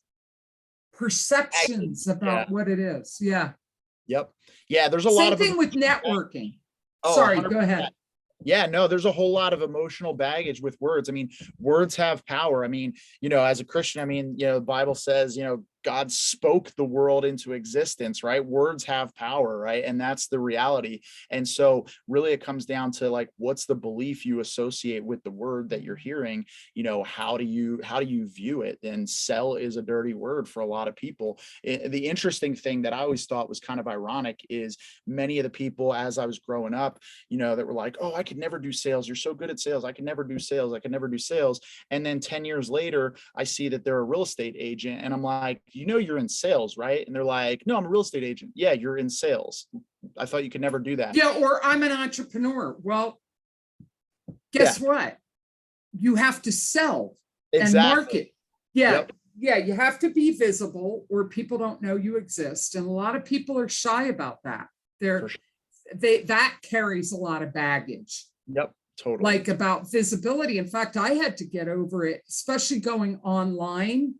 perceptions about what it is. Yeah.
Yep. Yeah, there's a lot
Same
of
thing with networking.
Oh,
Sorry,
100%.
go ahead.
Yeah, no, there's a whole lot of emotional baggage with words. I mean, words have power. I mean, you know, as a Christian, I mean, you know, the Bible says, you know, God spoke the world into existence, right? Words have power, right? And that's the reality. And so really it comes down to, like, what's the belief you associate with the word that you're hearing? You know, how do you view it? And sell is a dirty word for a lot of people. The interesting thing that I always thought was kind of ironic is many of the people, as I was growing up, you know, that were like, oh, I could never do sales. You're so good at sales. I can never do sales. I can never do sales. And then 10 years later, I see that they're a real estate agent. And I'm like, you know, you're in sales, right? And they're like, no, I'm a real estate agent. Yeah, you're in sales. I thought you could never do that.
Yeah, or I'm an entrepreneur. Well, guess what? You have to sell and market. Yeah.
Yep.
Yeah, you have to be visible or people don't know you exist. And a lot of people are shy about that. That carries a lot of baggage.
Yep, totally.
Like about visibility. In fact, I had to get over it, especially going online.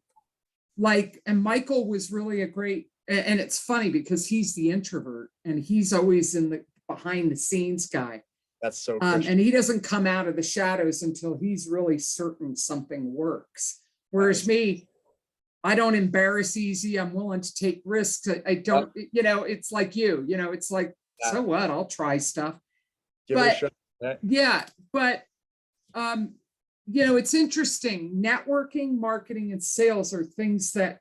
Like, and Michael was really a great, and it's funny because he's the introvert and he's always in the behind the scenes guy.
That's so
and he doesn't come out of the shadows until he's really certain something works. Whereas me, I don't embarrass easy. I'm willing to take risks. I don't, you know, it's like you know, it's like, so what? I'll try stuff.
Give it a shot.
Yeah, but you know, it's interesting. Networking, marketing, and sales are things that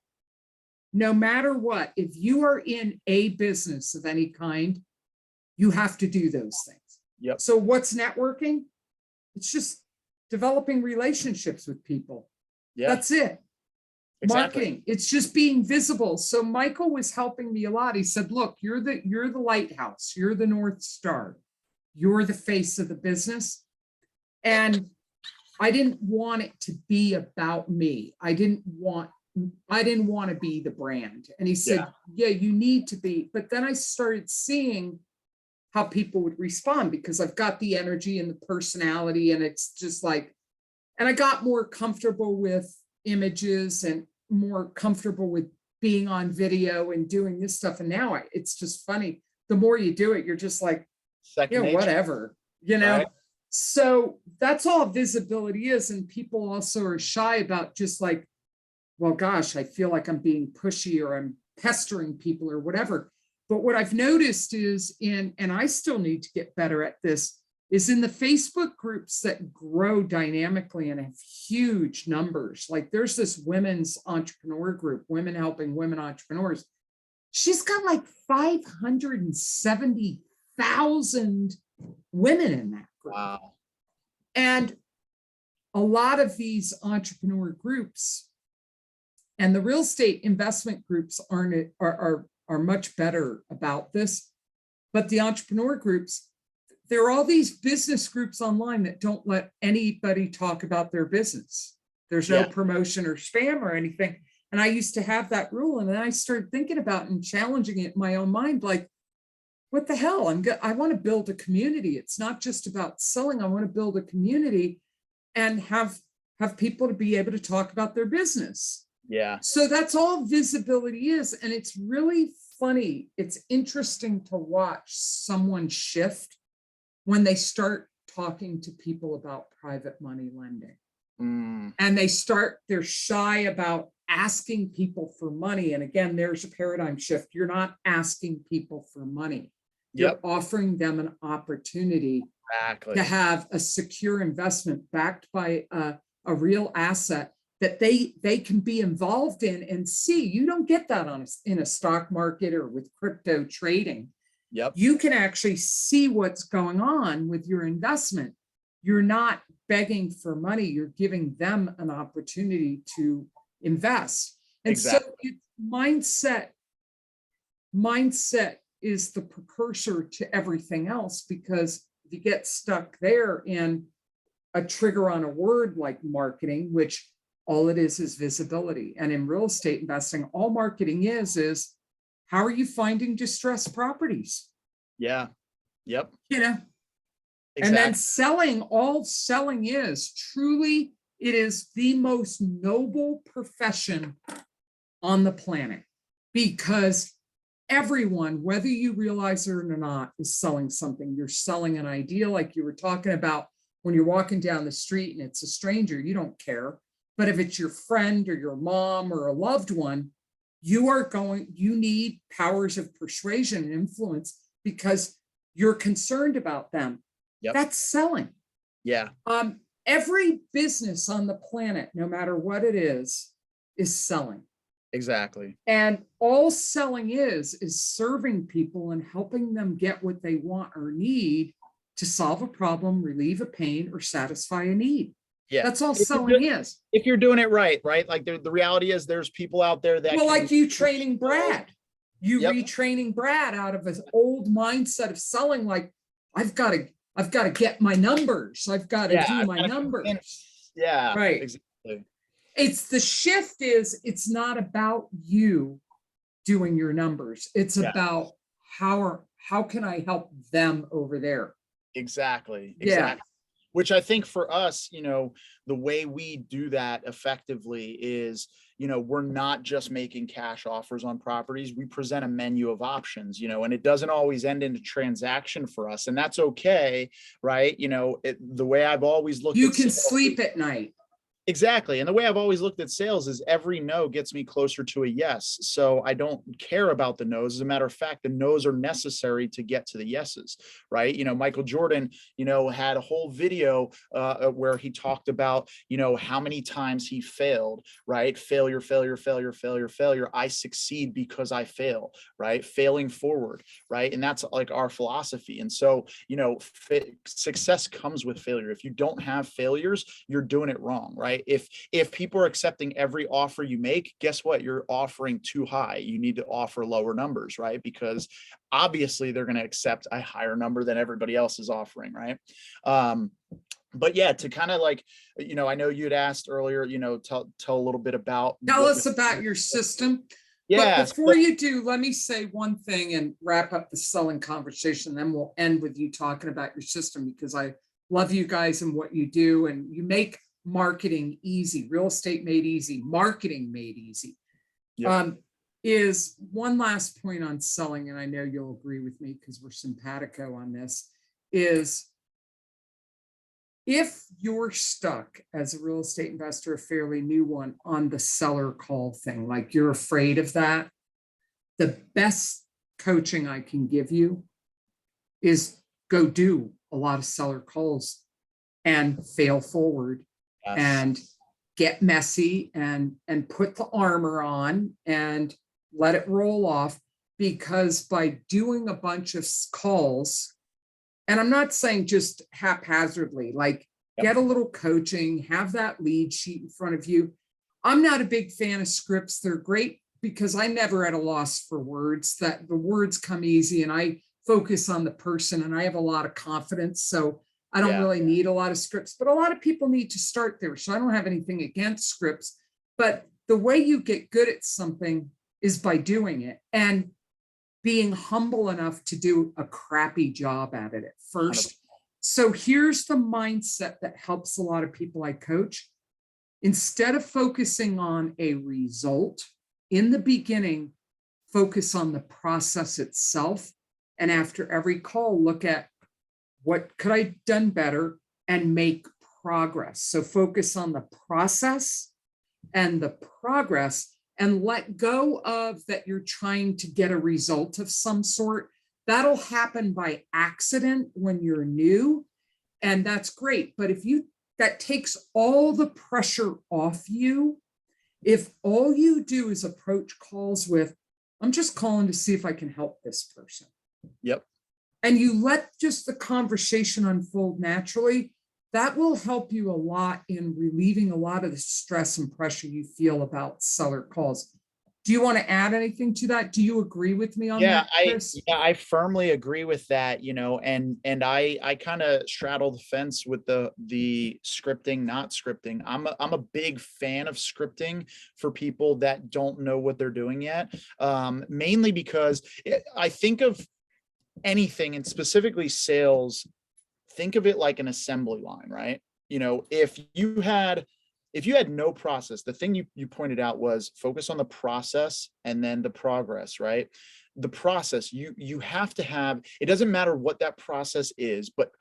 no matter what, if you are in a business of any kind, you have to do those things.
Yep.
So what's networking? It's just developing relationships with people.
Yeah.
That's it.
Exactly.
Marketing, it's just being visible. So Michael was helping me a lot. He said, look, you're the lighthouse, you're the North Star, you're the face of the business. And I didn't want it to be about me. I didn't want to be the brand. And he said, yeah, you need to be. But then I started seeing how people would respond because I've got the energy and the personality, and it's just like, and I got more comfortable with images and more comfortable with being on video and doing this stuff. And now it's just funny. The more you do it, you're just like, whatever, you know? Right. So that's all visibility is. And people also are shy about just like, well, gosh, I feel like I'm being pushy or I'm pestering people or whatever. But what I've noticed is and I still need to get better at this, is in the Facebook groups that grow dynamically and have huge numbers. Like there's this women's entrepreneur group, Women Helping Women Entrepreneurs. She's got like 570,000 women in that group.
Wow.
And a lot of these entrepreneur groups and the real estate investment groups are much better about this. But the entrepreneur groups, there are all these business groups online that don't let anybody talk about their business. There's no
Yeah.
promotion or spam or anything. And I used to have that rule. And then I started thinking about and challenging it in my own mind, like, what the hell? I want to build a community. It's not just about selling. I want to build a community and have people to be able to talk about their business.
Yeah.
So that's all visibility is. And it's really funny. It's interesting to watch someone shift when they start talking to people about private money lending. And they're shy about asking people for money. And again, there's a paradigm shift. You're not asking people for money. You're offering them an opportunity to have a secure investment backed by a real asset that they can be involved in and see. You don't get that in a stock market or with crypto trading. You can actually see what's going on with your investment. You're not begging for money. You're giving them an opportunity to invest. And so mindset is the precursor to everything else, because if you get stuck there in a trigger on a word like marketing, which all it is visibility. And in real estate investing, all marketing is how are you finding distressed properties?
Yeah. Yep.
You know, and then selling, all selling is truly, it is the most noble profession on the planet, because everyone, whether you realize it or not, is selling something. You're selling an idea, like you were talking about when you're walking down the street and it's a stranger, you don't care. But if it's your friend or your mom or a loved one, you need powers of persuasion and influence because you're concerned about them. That's selling.
Yeah.
Every business on the planet, no matter what it is selling.
Exactly.
And all selling is serving people and helping them get what they want or need to solve a problem, relieve a pain, or satisfy a need.
Yeah.
That's all selling is. If
you're doing it right? Like the reality is there's people out there that
like you training Brad. Retraining Brad out of his old mindset of selling, like, I've got to get my numbers. I've got to do my numbers.
Yeah.
Right.
Exactly.
It's the shift it's not about you doing your numbers. It's about how can I help them over there?
Exactly. Which I think for us, the way we do that effectively is, we're not just making cash offers on properties. We present a menu of options, and it doesn't always end in a transaction for us. And that's okay, right? The way I've always looked,
you can sleep at night.
Exactly. And the way I've always looked at sales is every no gets me closer to a yes. So I don't care about the no's. As a matter of fact, the no's are necessary to get to the yeses, right? Michael Jordan, had a whole video where he talked about, how many times he failed, right? Failure. I succeed because I fail, right? Failing forward, right? And that's like our philosophy. And so, success comes with failure. If you don't have failures, you're doing it wrong, right? If people are accepting every offer you make, guess what? You're offering too high. You need to offer lower numbers, right? Because obviously they're going to accept a higher number than everybody else is offering, right? But yeah, to kind of like, I know you'd asked earlier, tell a little bit about.
Tell us about your system.
Yeah.
But before you do, let me say one thing and wrap up the selling conversation. Then we'll end with you talking about your system, because I love you guys and what you do, and you make marketing easy. Real estate made easy, marketing made easy. Is one last point on selling, and I know you'll agree with me because we're simpatico on this, is if you're stuck as a real estate investor, a fairly new one, on the seller call thing, like you're afraid of that, the best coaching I can give you is go do a lot of seller calls and fail forward. Yes. And get messy and put the armor on and let it roll off, because by doing a bunch of calls, and I'm not saying just haphazardly, like get a little coaching, have that lead sheet in front of you. I'm not a big fan of scripts. They're great because I'm never at a loss for words, that the words come easy. And I focus on the person. And I have a lot of confidence. So I don't
Yeah.
really need a lot of scripts, but a lot of people need to start there. So I don't have anything against scripts, but the way you get good at something is by doing it and being humble enough to do a crappy job at it at
100%.
first. So here's the mindset that helps a lot of people I coach. Instead of focusing on a result in the beginning, focus on the process itself. And after every call, look at what could I have done better and make progress. So focus on the process and the progress and let go of that you're trying to get a result of some sort. That'll happen by accident when you're new, and that's great. But if you, that takes all the pressure off you, if all you do is approach calls with, I'm just calling to see if I can help this person.
Yep.
And you let just the conversation unfold naturally, that will help you a lot in relieving a lot of the stress and pressure you feel about seller calls. Do you want to add anything to that? Do you agree with me on that, Chris?
I firmly agree with that, and I kind of straddle the fence with the scripting, not scripting. I'm a big fan of scripting for people that don't know what they're doing yet. Mainly because I think of anything, and specifically sales, think of it like an assembly line, right? If you had no process, the thing you pointed out was focus on the process and then the progress, right? The process, you have to have, it doesn't matter what that process is, but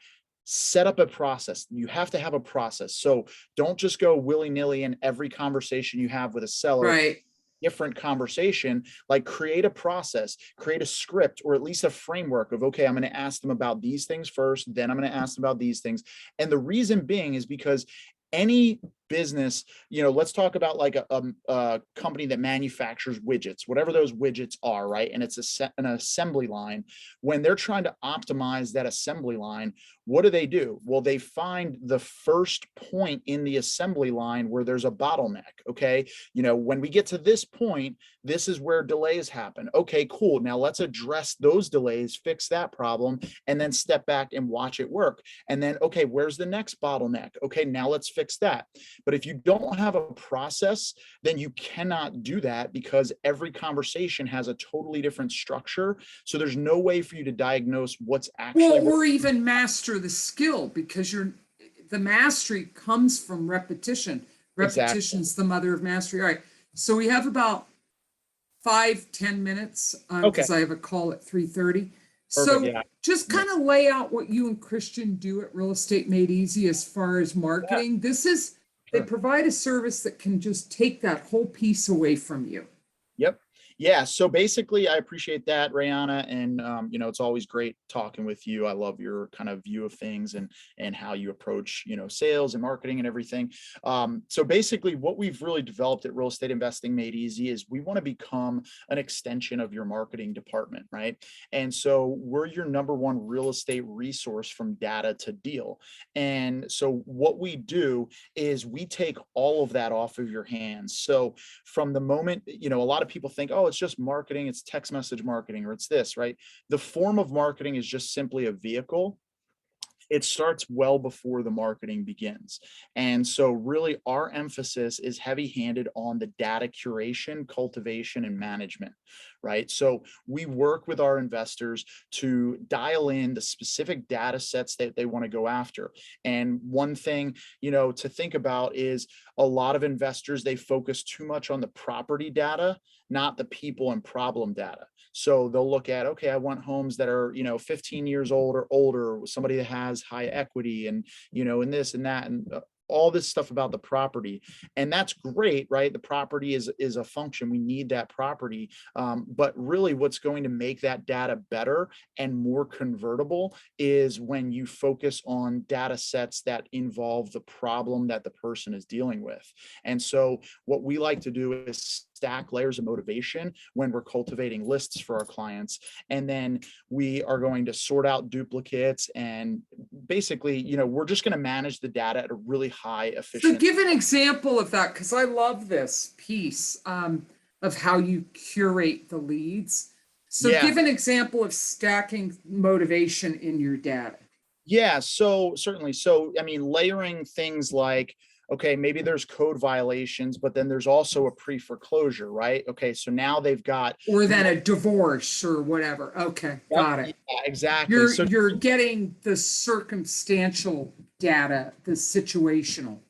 set up a process. You have to have a process. So don't just go willy-nilly in every conversation you have with a seller.
Right.
Different conversation, like create a process, create a script, or at least a framework of, okay, I'm going to ask them about these things first, then I'm going to ask them about these things. And the reason being is because any business, let's talk about like a company that manufactures widgets, whatever those widgets are, right? And it's an assembly line. When they're trying to optimize that assembly line, what do? Well, they find the first point in the assembly line where there's a bottleneck. Okay. When we get to this point, this is where delays happen. Okay, cool. Now let's address those delays, fix that problem, and then step back and watch it work. And then, okay, where's the next bottleneck? Okay, now let's fix that. But if you don't have a process, then you cannot do that because every conversation has a totally different structure. So there's no way for you to diagnose what's actually.
Well, or even master the skill, because the mastery comes from repetition. Repetition's the mother of mastery. All right. So we have about 5-10 minutes because I have a call at 3:30. So
yeah.
Just kind of lay out what you and Christian do at Real Estate Made Easy as far as marketing.
Yeah.
They provide a service that can just take that whole piece away from you.
Yep. Yeah. So basically, I appreciate that, Rayana. And, it's always great talking with you. I love your kind of view of things and how you approach, sales and marketing and everything. So basically what we've really developed at Real Estate Investing Made Easy is we want to become an extension of your marketing department, right? And so we're your number one real estate resource from data to deal. And so what we do is we take all of that off of your hands. So from the moment, a lot of people think, oh, it's just marketing, it's text message marketing, or it's this, right? The form of marketing is just simply a vehicle. It starts well before the marketing begins. And so really our emphasis is heavy-handed on the data curation, cultivation, and management, right? So we work with our investors to dial in the specific data sets that they want to go after. And one thing, to think about is a lot of investors, they focus too much on the property data, not the people and problem data. So they'll look at, okay, I want homes that are, 15 years old or older, somebody that has high equity and, and this and that, and all this stuff about the property. And that's great, right? The property is a function. We need that property. But really what's going to make that data better and more convertible is when you focus on data sets that involve the problem that the person is dealing with. And so what we like to do is stack layers of motivation when we're cultivating lists for our clients. And then we are going to sort out duplicates and basically, we're just going to manage the data at a really high efficiency.
So give an example of that, because I love this piece of how you curate the leads. So
Yeah.
give an example of stacking motivation in your data.
Yeah, so certainly. So, I mean, layering things like, okay, maybe there's code violations, but then there's also a pre-foreclosure, right? Okay, so now they've got.
Or then a divorce or whatever. Okay,
Yep,
got it.
yeah, exactly. So
You're getting the circumstantial data, the situational.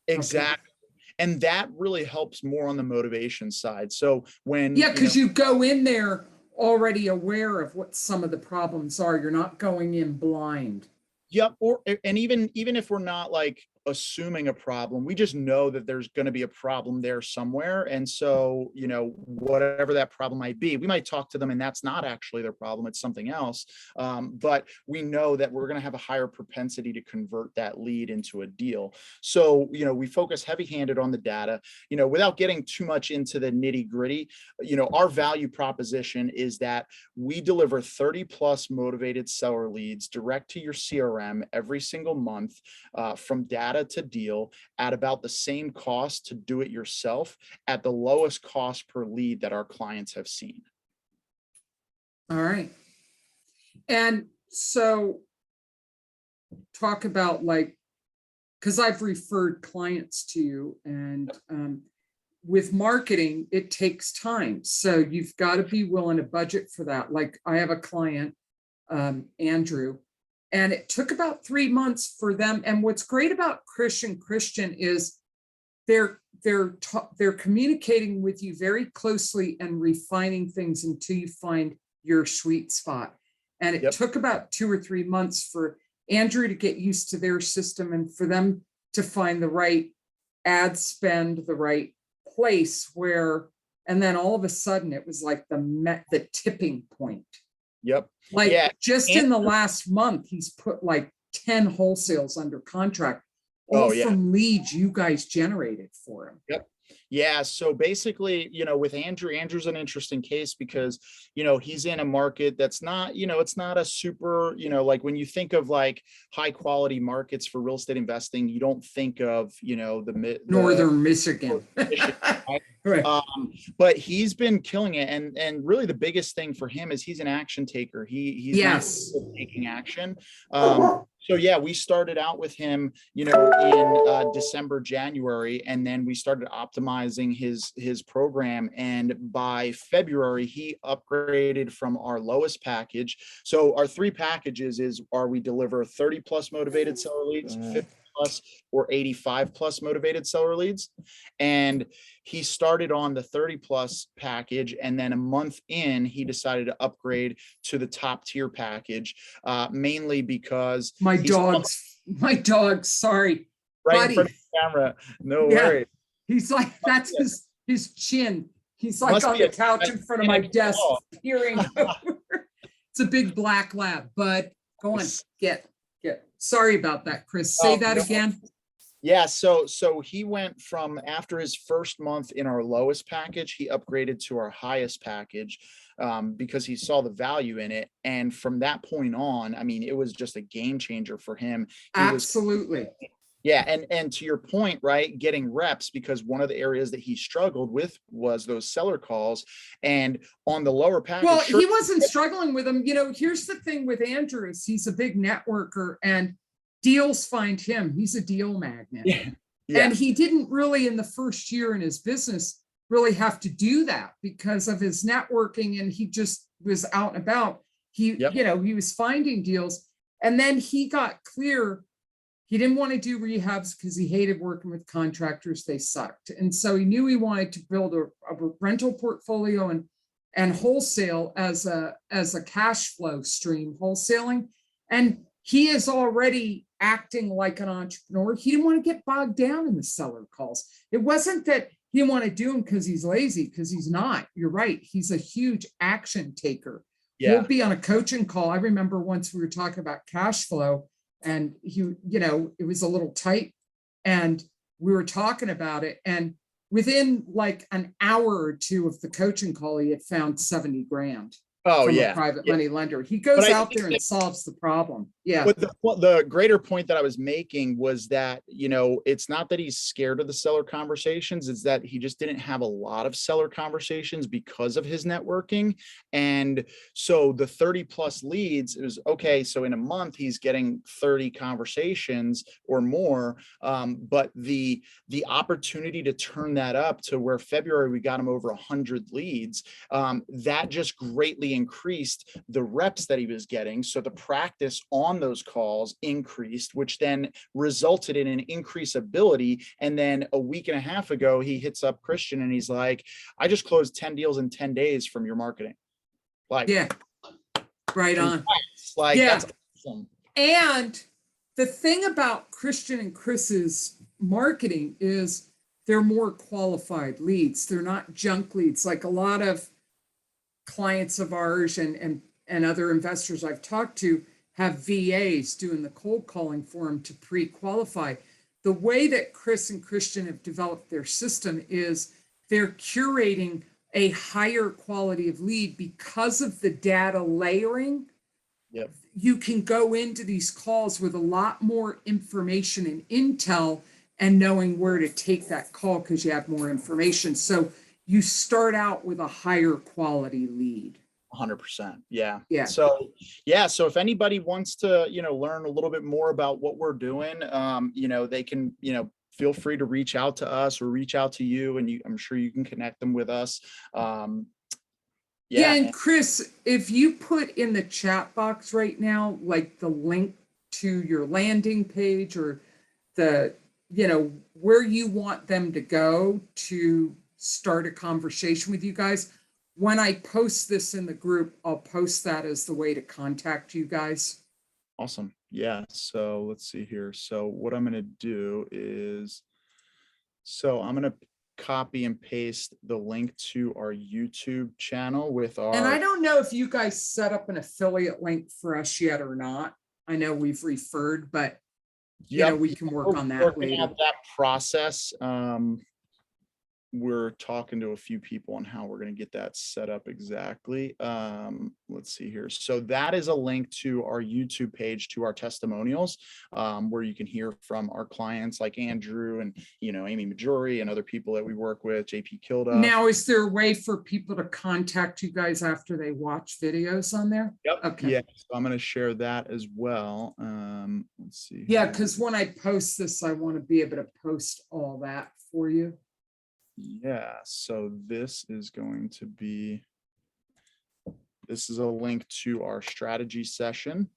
exactly. And that really helps more on the motivation side. So when,
Yeah, because you go in there already aware of what some of the problems are. You're not going in blind.
yep, or and even if we're not like assuming a problem, we just know that there's going to be a problem there somewhere. And so, whatever that problem might be, we might talk to them and that's not actually their problem, it's something else. But we know that we're going to have a higher propensity to convert that lead into a deal. So, we focus heavy-handed on the data, without getting too much into the nitty-gritty. Our value proposition is that we deliver 30 plus motivated seller leads direct to your CRM every single month, from data to deal, at about the same cost to do it yourself, at the lowest cost per lead that our clients have seen.
All right. And so talk about because I've referred clients to you, and with marketing, it takes time. So you've got to be willing to budget for that. Like I have a client, Andrew, and it took about 3 months for them. And what's great about Christian is they're communicating with you very closely and refining things until you find your sweet spot. And it took about 2 or 3 months for Andrew to get used to their system and for them to find the right ad spend, the right place where, and then all of a sudden it was like the tipping point.
Yep.
Just in the last month, he's put like 10 wholesales under contract, all from leads you guys generated for him.
Yep. Yeah. So basically, with Andrew's an interesting case because, he's in a market that's not, it's not a super, like when you think of like high quality markets for real estate investing, you don't think of, the
Northern Michigan.
Right. But he's been killing it. And really the biggest thing for him is he's an action taker. He's not taking action. So yeah, we started out with him, in December, January, and then we started optimizing his program. And by February, he upgraded from our lowest package. So our 3 packages we deliver 30 plus motivated seller leads, 50 plus or 85 plus motivated seller leads. And he started on the 30 plus package. And then a month in, he decided to upgrade to the top tier package, mainly because
my dog, sorry.
Right
buddy.
in front of the camera. No worries.
He's like, that's his chin. He's like on the couch in front of my desk, peering over. It's a big black lab, but go on, get. Sorry about that, Chris. Say that again.
Yeah, so he went from, after his first month in our lowest package, he upgraded to our highest package, because he saw the value in it. And from that point on, I mean, it was just a game changer for him.
Absolutely.
Yeah. And to your point, right, getting reps, because one of the areas that he struggled with was those seller calls. And on the lower package.
Well, he wasn't struggling with them. Here's the thing with Andrew is he's a big networker and deals find him. He's a deal magnet. Yeah. And he didn't really in the first year in his business really have to do that because of his networking, and he just was out and about. He was finding deals, and then he got clear. He didn't want to do rehabs because he hated working with contractors. They sucked. And so he knew he wanted to build a rental portfolio and wholesale as a cash flow stream, wholesaling. And he is already acting like an entrepreneur. He didn't want to get bogged down in the seller calls. It wasn't that he didn't want to do them because he's lazy, because he's not. You're right. He's a huge action taker. Yeah. We'll be on a coaching call. I remember once we were talking about cash flow, and it was a little tight, and we were talking about it. And within like an hour or two of the coaching call, he had found 70 grand. From a private money lender. He goes out there and solves the problem. Yeah,
But the greater point that I was making was that, it's not that he's scared of the seller conversations, it's that he just didn't have a lot of seller conversations because of his networking. And so the 30 plus leads, it was okay. So in a month, he's getting 30 conversations or more. But the opportunity to turn that up to where February, we got him over 100 leads, that just greatly increased the reps that he was getting. So the practice on those calls increased, which then resulted in an increased ability. And then a week and a half ago, he hits up Christian and he's like, I just closed 10 deals in 10 days from your marketing. Like,
yeah, right on.
Like,
Yeah.
that's awesome.
And the thing about Christian and Chris's marketing is they're more qualified leads. They're not junk leads. Like a lot of clients of ours and other investors I've talked to have VAs doing the cold calling for them to pre-qualify. The way that Chris and Christian have developed their system is they're curating a higher quality of lead because of the data layering.
Yep.
You can go into these calls with a lot more information and intel and knowing where to take that call because you have more information. So you start out with a higher quality lead.
100%. Yeah.
Yeah.
So if anybody wants to, learn a little bit more about what we're doing, they can, feel free to reach out to us or reach out to you, and I'm sure you can connect them with us.
Yeah, and Chris, if you put in the chat box right now, like the link to your landing page or the, where you want them to go to start a conversation with you guys, when I post this in the group, I'll post that as the way to contact you guys.
Awesome. Yeah. So let's see here. So what I'm going to do is, I'm going to copy and paste the link to our YouTube channel with our.
And I don't know if you guys set up an affiliate link for us yet or not. I know we've referred, but we can work on that later.
That process. We're talking to a few people on how we're going to get that set up exactly. Let's see here. So that is a link to our YouTube page, to our testimonials, where you can hear from our clients like Andrew and, Amy Majori and other people that we work with, JP Kilda.
Now, is there a way for people to contact you guys after they watch videos on there?
Yep.
Okay.
Yeah. So I'm going to share that as well. Let's see.
Yeah, because when I post this, I want to be able to post all that for you.
Yeah, so this is a link to our strategy session.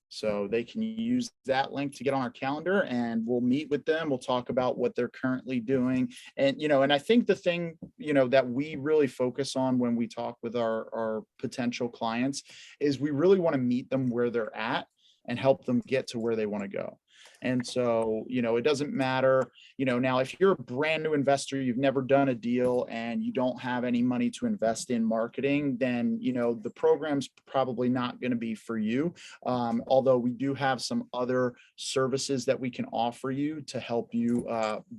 So they can use that link to get on our calendar, and we'll meet with them. We'll talk about what they're currently doing. And, and I think the thing, that we really focus on when we talk with our potential clients is we really want to meet them where they're at and help them get to where they want to go. And so, it doesn't matter, now if you're a brand new investor, you've never done a deal and you don't have any money to invest in marketing, then, the program's probably not going to be for you. Although we do have some other services that we can offer you to help you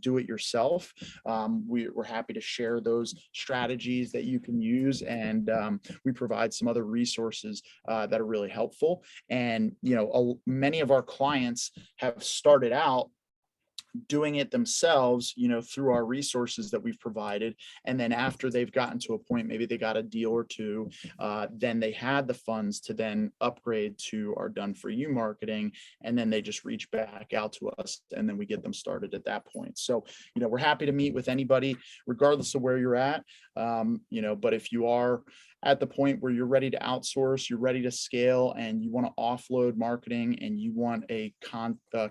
do it yourself. We're happy to share those strategies that you can use. And we provide some other resources that are really helpful. And, many of our clients have started out doing it themselves, through our resources that we've provided. And then after they've gotten to a point, maybe they got a deal or two, then they had the funds to then upgrade to our done for you marketing. And then they just reach back out to us and then we get them started at that point. So, we're happy to meet with anybody, regardless of where you're at. But if you are at the point where you're ready to outsource, you're ready to scale, and you want to offload marketing, and you want a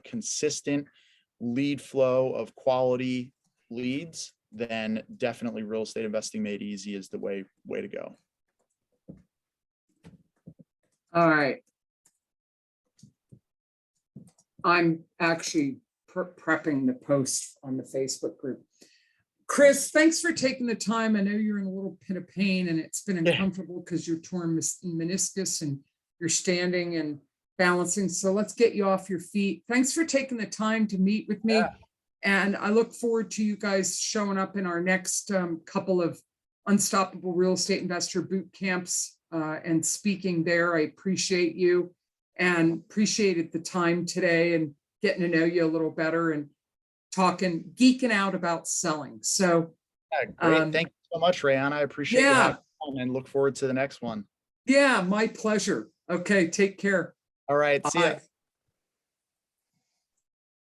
consistent lead flow of quality leads, then definitely Real Estate Investing Made Easy is the way to go.
All right. I'm actually prepping the post on the Facebook group. Chris, thanks for taking the time. I know you're in a little bit of pain and it's been uncomfortable because you're torn meniscus and you're standing and balancing. So let's get you off your feet. Thanks for taking the time to meet with me. Yeah. And I look forward to you guys showing up in our next couple of Unstoppable Real Estate Investor boot camps and speaking there. I appreciate you. and appreciated the time today and getting to know you a little better and geeking out about selling. So,
Yeah, great. Thank you so much, Rayanna. I appreciate you having
yeah,
me on and look forward to the next one.
yeah, my pleasure. Okay, take care.
All right. See ya.
Bye.